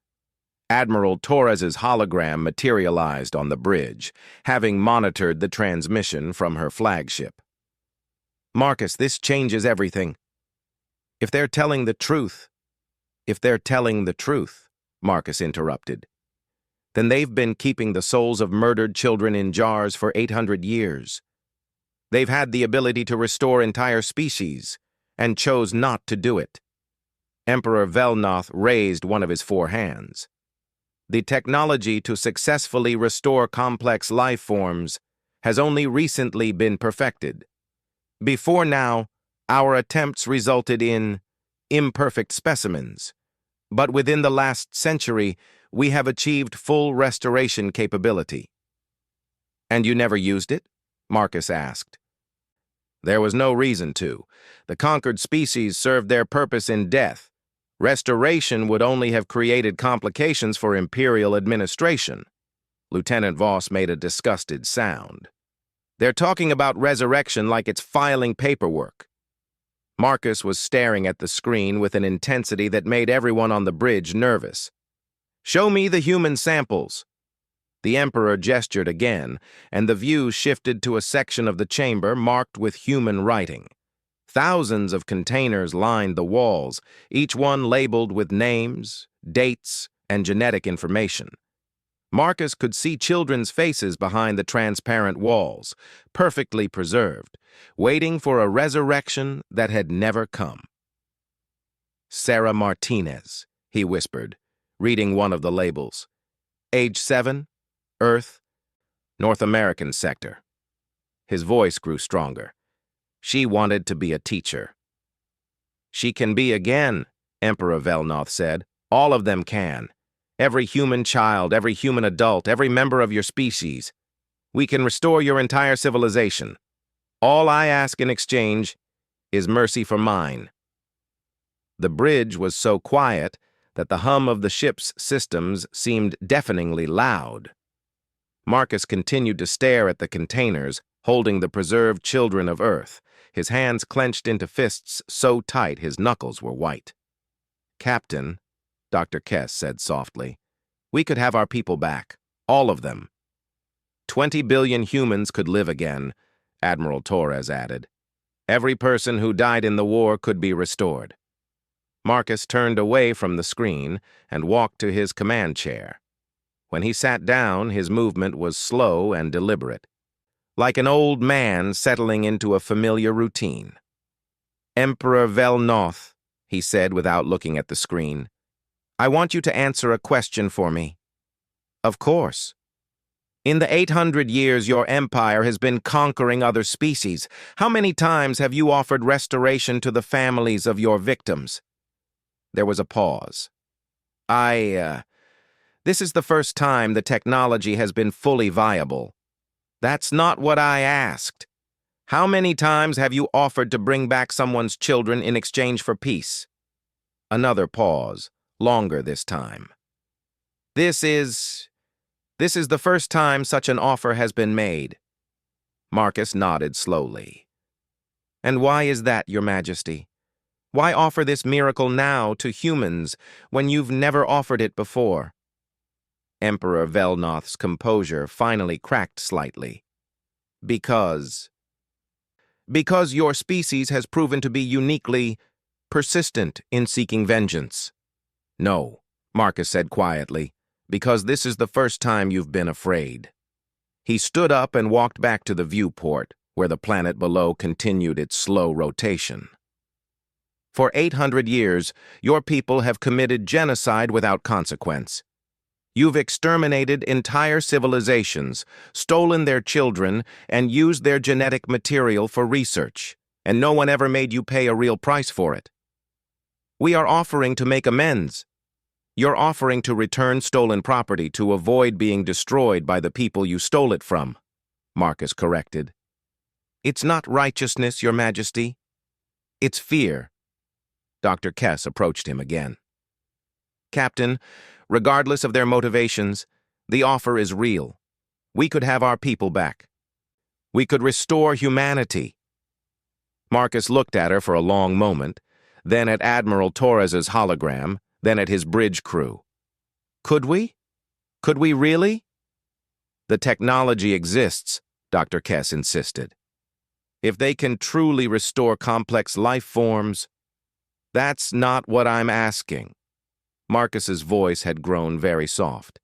Admiral Torres's hologram materialized on the bridge, having monitored the transmission from her flagship. "Marcus, this changes everything. If they're telling the truth, Marcus interrupted, then they've been keeping the souls of murdered children in jars for 800 years. They've had the ability to restore entire species, and chose not to do it." Emperor Velnoth raised one of his 4 hands. "The technology to successfully restore complex life forms has only recently been perfected. Before now, our attempts resulted in imperfect specimens. But within the last century, we have achieved full restoration capability." "And you never used it?" Marcus asked. "There was no reason to. The conquered species served their purpose in death. Restoration would only have created complications for Imperial administration." Lieutenant Voss made a disgusted sound. "They're talking about resurrection like it's filing paperwork." Marcus was staring at the screen with an intensity that made everyone on the bridge nervous. "Show me the human samples." The Emperor gestured again, and the view shifted to a section of the chamber marked with human writing. Thousands of containers lined the walls, each one labeled with names, dates, and genetic information. Marcus could see children's faces behind the transparent walls, perfectly preserved, waiting for a resurrection that had never come. "Sarah Martinez," he whispered, reading one of the labels. "Age 7, Earth, North American sector." His voice grew stronger. "She wanted to be a teacher." "She can be again," Emperor Velnoth said. "All of them can. Every human child, every human adult, every member of your species. We can restore your entire civilization. All I ask in exchange is mercy for mine." The bridge was so quiet that the hum of the ship's systems seemed deafeningly loud. Marcus continued to stare at the containers, holding the preserved children of Earth, his hands clenched into fists so tight his knuckles were white. "Captain," Dr. Kess said softly, "we could have our people back, all of them. 20 billion humans could live again," Admiral Torres added. "Every person who died in the war could be restored." Marcus turned away from the screen and walked to his command chair. When he sat down, his movement was slow and deliberate, like an old man settling into a familiar routine. "Emperor Velnoth," he said without looking at the screen, "I want you to answer a question for me." "Of course." "In the 800 years your empire has been conquering other species, how many times have you offered restoration to the families of your victims?" There was a pause. This is the first time the technology has been fully viable." "That's not what I asked. How many times have you offered to bring back someone's children in exchange for peace?" Another pause, longer this time. This is the first time such an offer has been made." Marcus nodded slowly. "And why is that, Your Majesty? Why offer this miracle now to humans when you've never offered it before?" Emperor Velnoth's composure finally cracked slightly. Because your species has proven to be uniquely persistent in seeking vengeance. No, Marcus said quietly, because this is the first time you've been afraid. He stood up and walked back to the viewport, where the planet below continued its slow rotation. For 800 years, your people have committed genocide without consequence. You've exterminated entire civilizations, stolen their children, and used their genetic material for research, and no one ever made you pay a real price for it. We are offering to make amends. You're offering to return stolen property to avoid being destroyed by the people you stole it from, Marcus corrected. It's not righteousness, Your Majesty. It's fear. Dr. Kess approached him again. Captain, regardless of their motivations, the offer is real. We could have our people back. We could restore humanity. Marcus looked at her for a long moment, then at Admiral Torres's hologram, then at his bridge crew. Could we? Could we really? The technology exists, Dr. Kess insisted. If they can truly restore complex life forms, that's not what I'm asking. Marcus's voice had grown very soft.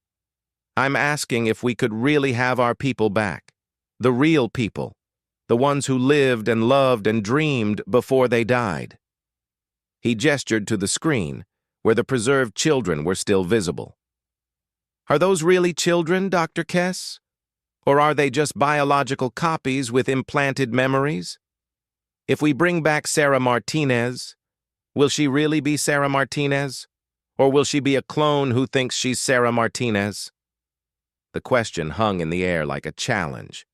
I'm asking if we could really have our people back. The real people. The ones who lived and loved and dreamed before they died. He gestured to the screen, where the preserved children were still visible. Are those really children, Dr. Kess? Or are they just biological copies with implanted memories? If we bring back Sarah Martinez, will she really be Sarah Martinez? Or will she be a clone who thinks she's Sarah Martinez? The question hung in the air like a challenge.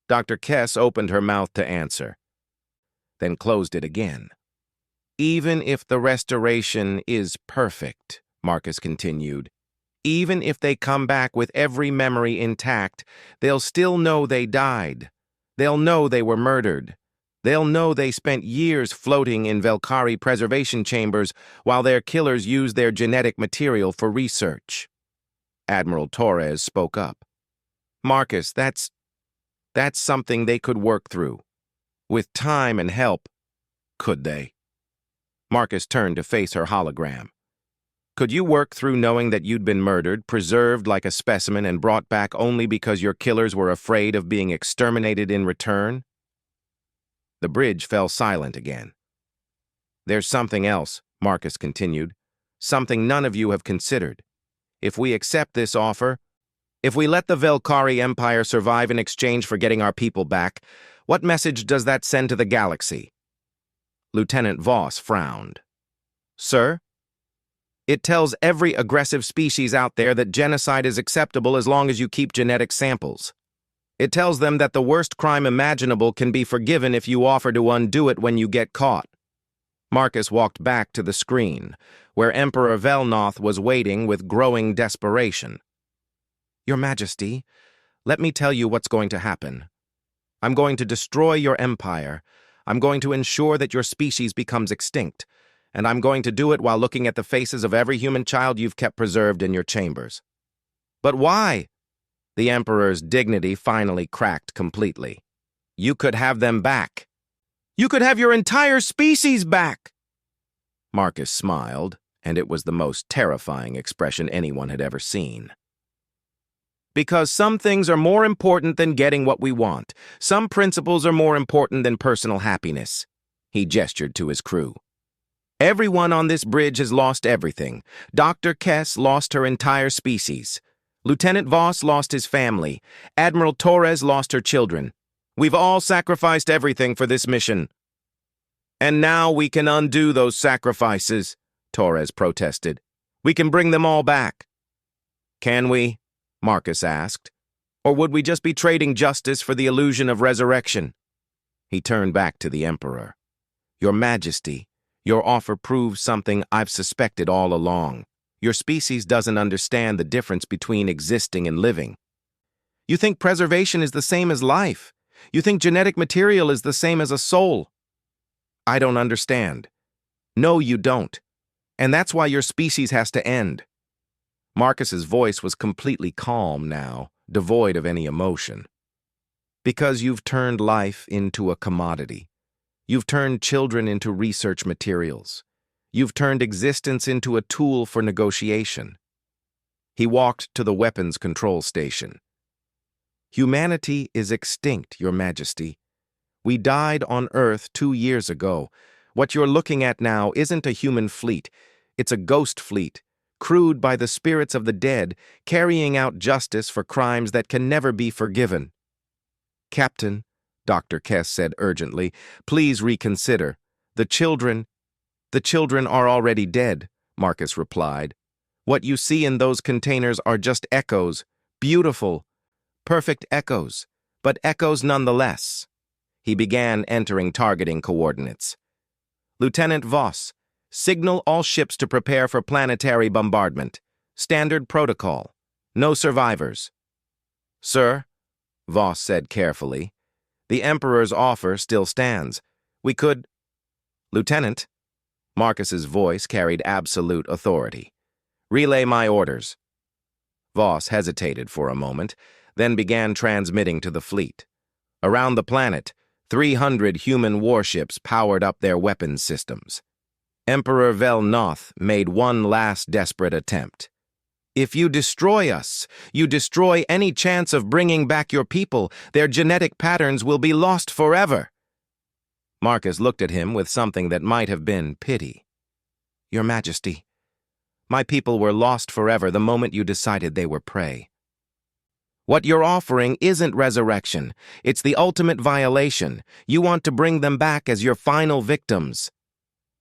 Dr. Kess opened her mouth to answer, then closed it again. Even if the restoration is perfect, Marcus continued, even if they come back with every memory intact, they'll still know they died. They'll know they were murdered. They'll know they spent years floating in Velkari preservation chambers while their killers used their genetic material for research. Admiral Torres spoke up. Marcus, that's something they could work through. With time and help, could they? Marcus turned to face her hologram. Could you work through knowing that you'd been murdered, preserved like a specimen, and brought back only because your killers were afraid of being exterminated in return? The bridge fell silent again. There's something else, Marcus continued, something none of you have considered. If we accept this offer, if we let the Velkari Empire survive in exchange for getting our people back, what message does that send to the galaxy? Lieutenant Voss frowned. Sir? It tells every aggressive species out there that genocide is acceptable as long as you keep genetic samples. It tells them that the worst crime imaginable can be forgiven if you offer to undo it when you get caught. Marcus walked back to the screen, where Emperor Velnoth was waiting with growing desperation. Your Majesty, let me tell you what's going to happen. I'm going to destroy your empire. I'm going to ensure that your species becomes extinct, and I'm going to do it while looking at the faces of every human child you've kept preserved in your chambers. But why? The Emperor's dignity finally cracked completely. You could have them back. You could have your entire species back! Marcus smiled, and it was the most terrifying expression anyone had ever seen. Because some things are more important than getting what we want. Some principles are more important than personal happiness. He gestured to his crew. Everyone on this bridge has lost everything. Dr. Kess lost her entire species. Lieutenant Voss lost his family. Admiral Torres lost her children. We've all sacrificed everything for this mission. And now we can undo those sacrifices, Torres protested. We can bring them all back. Can we? Marcus asked. Or would we just be trading justice for the illusion of resurrection? He turned back to the Emperor. Your Majesty, your offer proves something I've suspected all along. Your species doesn't understand the difference between existing and living. You think preservation is the same as life. You think genetic material is the same as a soul. I don't understand. No, you don't. And that's why your species has to end. Marcus's voice was completely calm now, devoid of any emotion. Because you've turned life into a commodity. You've turned children into research materials. You've turned existence into a tool for negotiation. He walked to the weapons control station. Humanity is extinct, Your Majesty. We died on Earth 2 years ago. What you're looking at now isn't a human fleet. It's a ghost fleet, crewed by the spirits of the dead, carrying out justice for crimes that can never be forgiven. Captain, Dr. Kess said urgently, please reconsider. The children are already dead, Marcus replied. What you see in those containers are just echoes, beautiful, perfect echoes, but echoes nonetheless. He began entering targeting coordinates. Lieutenant Voss, signal all ships to prepare for planetary bombardment. Standard protocol. No survivors. Sir, Voss said carefully, the Emperor's offer still stands. We could... Lieutenant, Marcus's voice carried absolute authority. Relay my orders. Voss hesitated for a moment, then began transmitting to the fleet. Around the planet, 300 human warships powered up their weapons systems. Emperor Vel-Noth made one last desperate attempt. If you destroy us, you destroy any chance of bringing back your people. Their genetic patterns will be lost forever. Marcus looked at him with something that might have been pity. Your Majesty, my people were lost forever the moment you decided they were prey. What you're offering isn't resurrection. It's the ultimate violation. You want to bring them back as your final victims.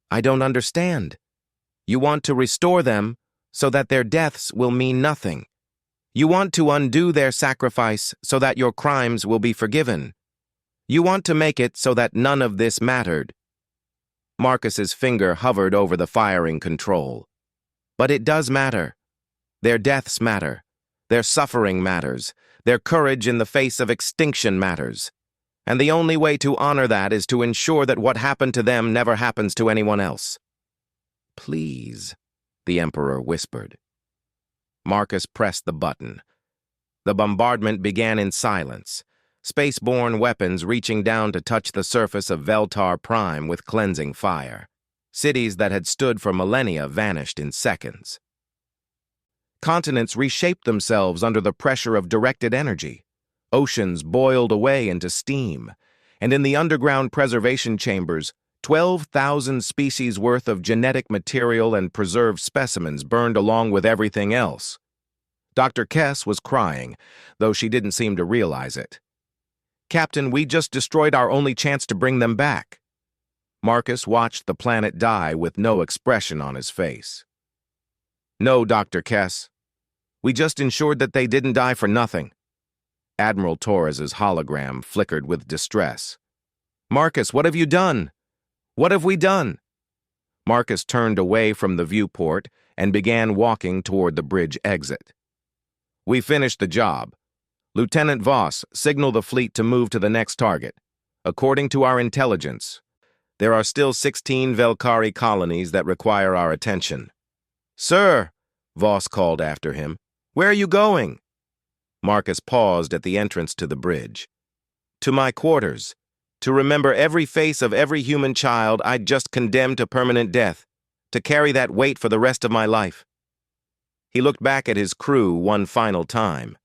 I don't understand. You want to restore them so that their deaths will mean nothing. You want to undo their sacrifice so that your crimes will be forgiven. You want to make it so that none of this mattered. Marcus's finger hovered over the firing control. But it does matter. Their deaths matter. Their suffering matters. Their courage in the face of extinction matters. And the only way to honor that is to ensure that what happened to them never happens to anyone else. Please, the Emperor whispered. Marcus pressed the button. The bombardment began in silence, spaceborne weapons reaching down to touch the surface of Veltar Prime with cleansing fire. Cities that had stood for millennia vanished in seconds. Continents reshaped themselves under the pressure of directed energy. Oceans boiled away into steam, and in the underground preservation chambers, 12,000 species worth of genetic material and preserved specimens burned along with everything else. Dr. Kess was crying, though she didn't seem to realize it. Captain, we just destroyed our only chance to bring them back. Marcus watched the planet die with no expression on his face. No, Dr. Kess. We just ensured that they didn't die for nothing. Admiral Torres's hologram flickered with distress. Marcus, what have you done? What have we done? Marcus turned away from the viewport and began walking toward the bridge exit. We finished the job. Lieutenant Voss, signal the fleet to move to the next target. According to our intelligence, there are still 16 Velkari colonies that require our attention. Sir, Voss called after him, where are you going? Marcus paused at the entrance to the bridge. To my quarters, to remember every face of every human child I'd just condemned to permanent death, to carry that weight for the rest of my life. He looked back at his crew one final time.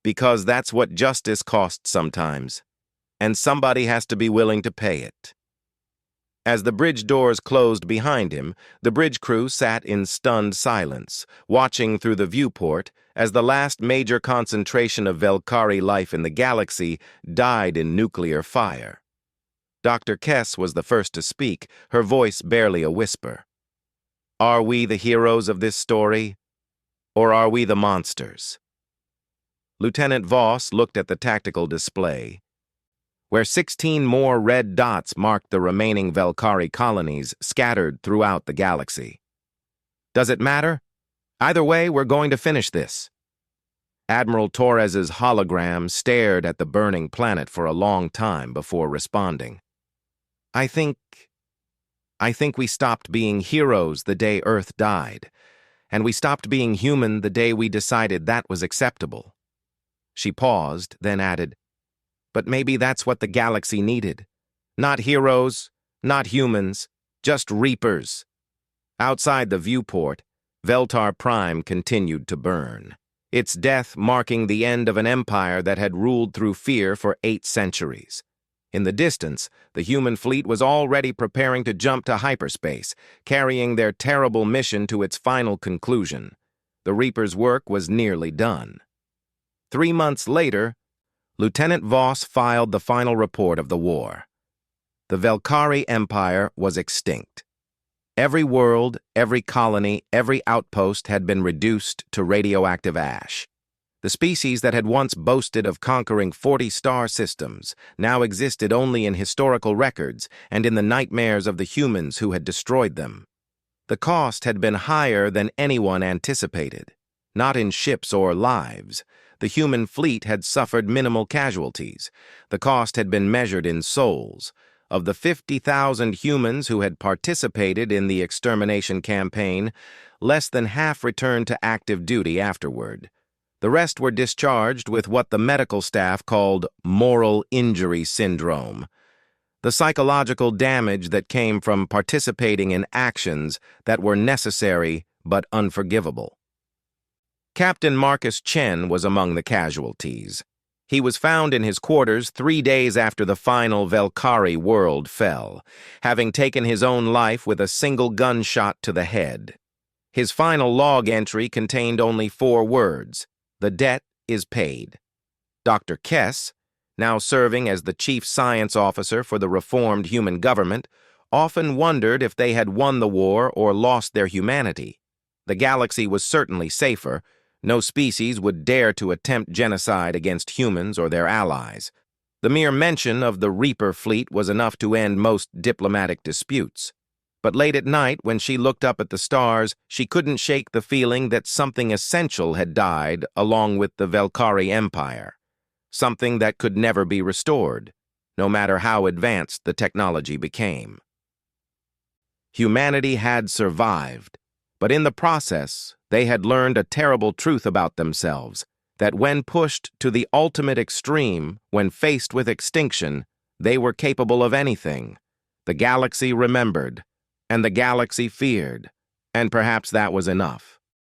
Because that's what justice costs sometimes, and somebody has to be willing to pay it. As the bridge doors closed behind him, the bridge crew sat in stunned silence, watching through the viewport as the last major concentration of Velkari life in the galaxy died in nuclear fire. Dr. Kess was the first to speak, her voice barely a whisper. Are we the heroes of this story, or are we the monsters? Lieutenant Voss looked at the tactical display, where 16 more red dots marked the remaining Velkari colonies scattered throughout the galaxy. Does it matter? Either way, we're going to finish this. Admiral Torres's hologram stared at the burning planet for a long time before responding. I think we stopped being heroes the day Earth died, and we stopped being human the day we decided that was acceptable." She paused, then added, "But maybe that's what the galaxy needed. Not heroes, not humans, just reapers." Outside the viewport, Veltar Prime continued to burn, its death marking the end of an empire that had ruled through fear for 8 centuries. In the distance, the human fleet was already preparing to jump to hyperspace, carrying their terrible mission to its final conclusion. The Reaper's work was nearly done. 3 months later, Lieutenant Voss filed the final report of the war. The Velkari Empire was extinct. Every world, every colony, every outpost had been reduced to radioactive ash. The species that had once boasted of conquering 40 star systems now existed only in historical records and in the nightmares of the humans who had destroyed them. The cost had been higher than anyone anticipated. Not in ships or lives. The human fleet had suffered minimal casualties. The cost had been measured in souls. Of the 50,000 humans who had participated in the extermination campaign, less than half returned to active duty afterward. The rest were discharged with what the medical staff called moral injury syndrome, the psychological damage that came from participating in actions that were necessary but unforgivable. Captain Marcus Chen was among the casualties. He was found in his quarters 3 days after the final Velkari world fell, having taken his own life with a single gunshot to the head. His final log entry contained only 4 words: "The debt is paid." Dr. Kess, now serving as the chief science officer for the reformed human government, often wondered if they had won the war or lost their humanity. The galaxy was certainly safer. No species would dare to attempt genocide against humans or their allies. The mere mention of the Reaper fleet was enough to end most diplomatic disputes. But late at night, when she looked up at the stars, she couldn't shake the feeling that something essential had died along with the Velkari Empire. Something that could never be restored, no matter how advanced the technology became. Humanity had survived, but in the process, they had learned a terrible truth about themselves, that when pushed to the ultimate extreme, when faced with extinction, they were capable of anything. The galaxy remembered, and the galaxy feared, and perhaps that was enough.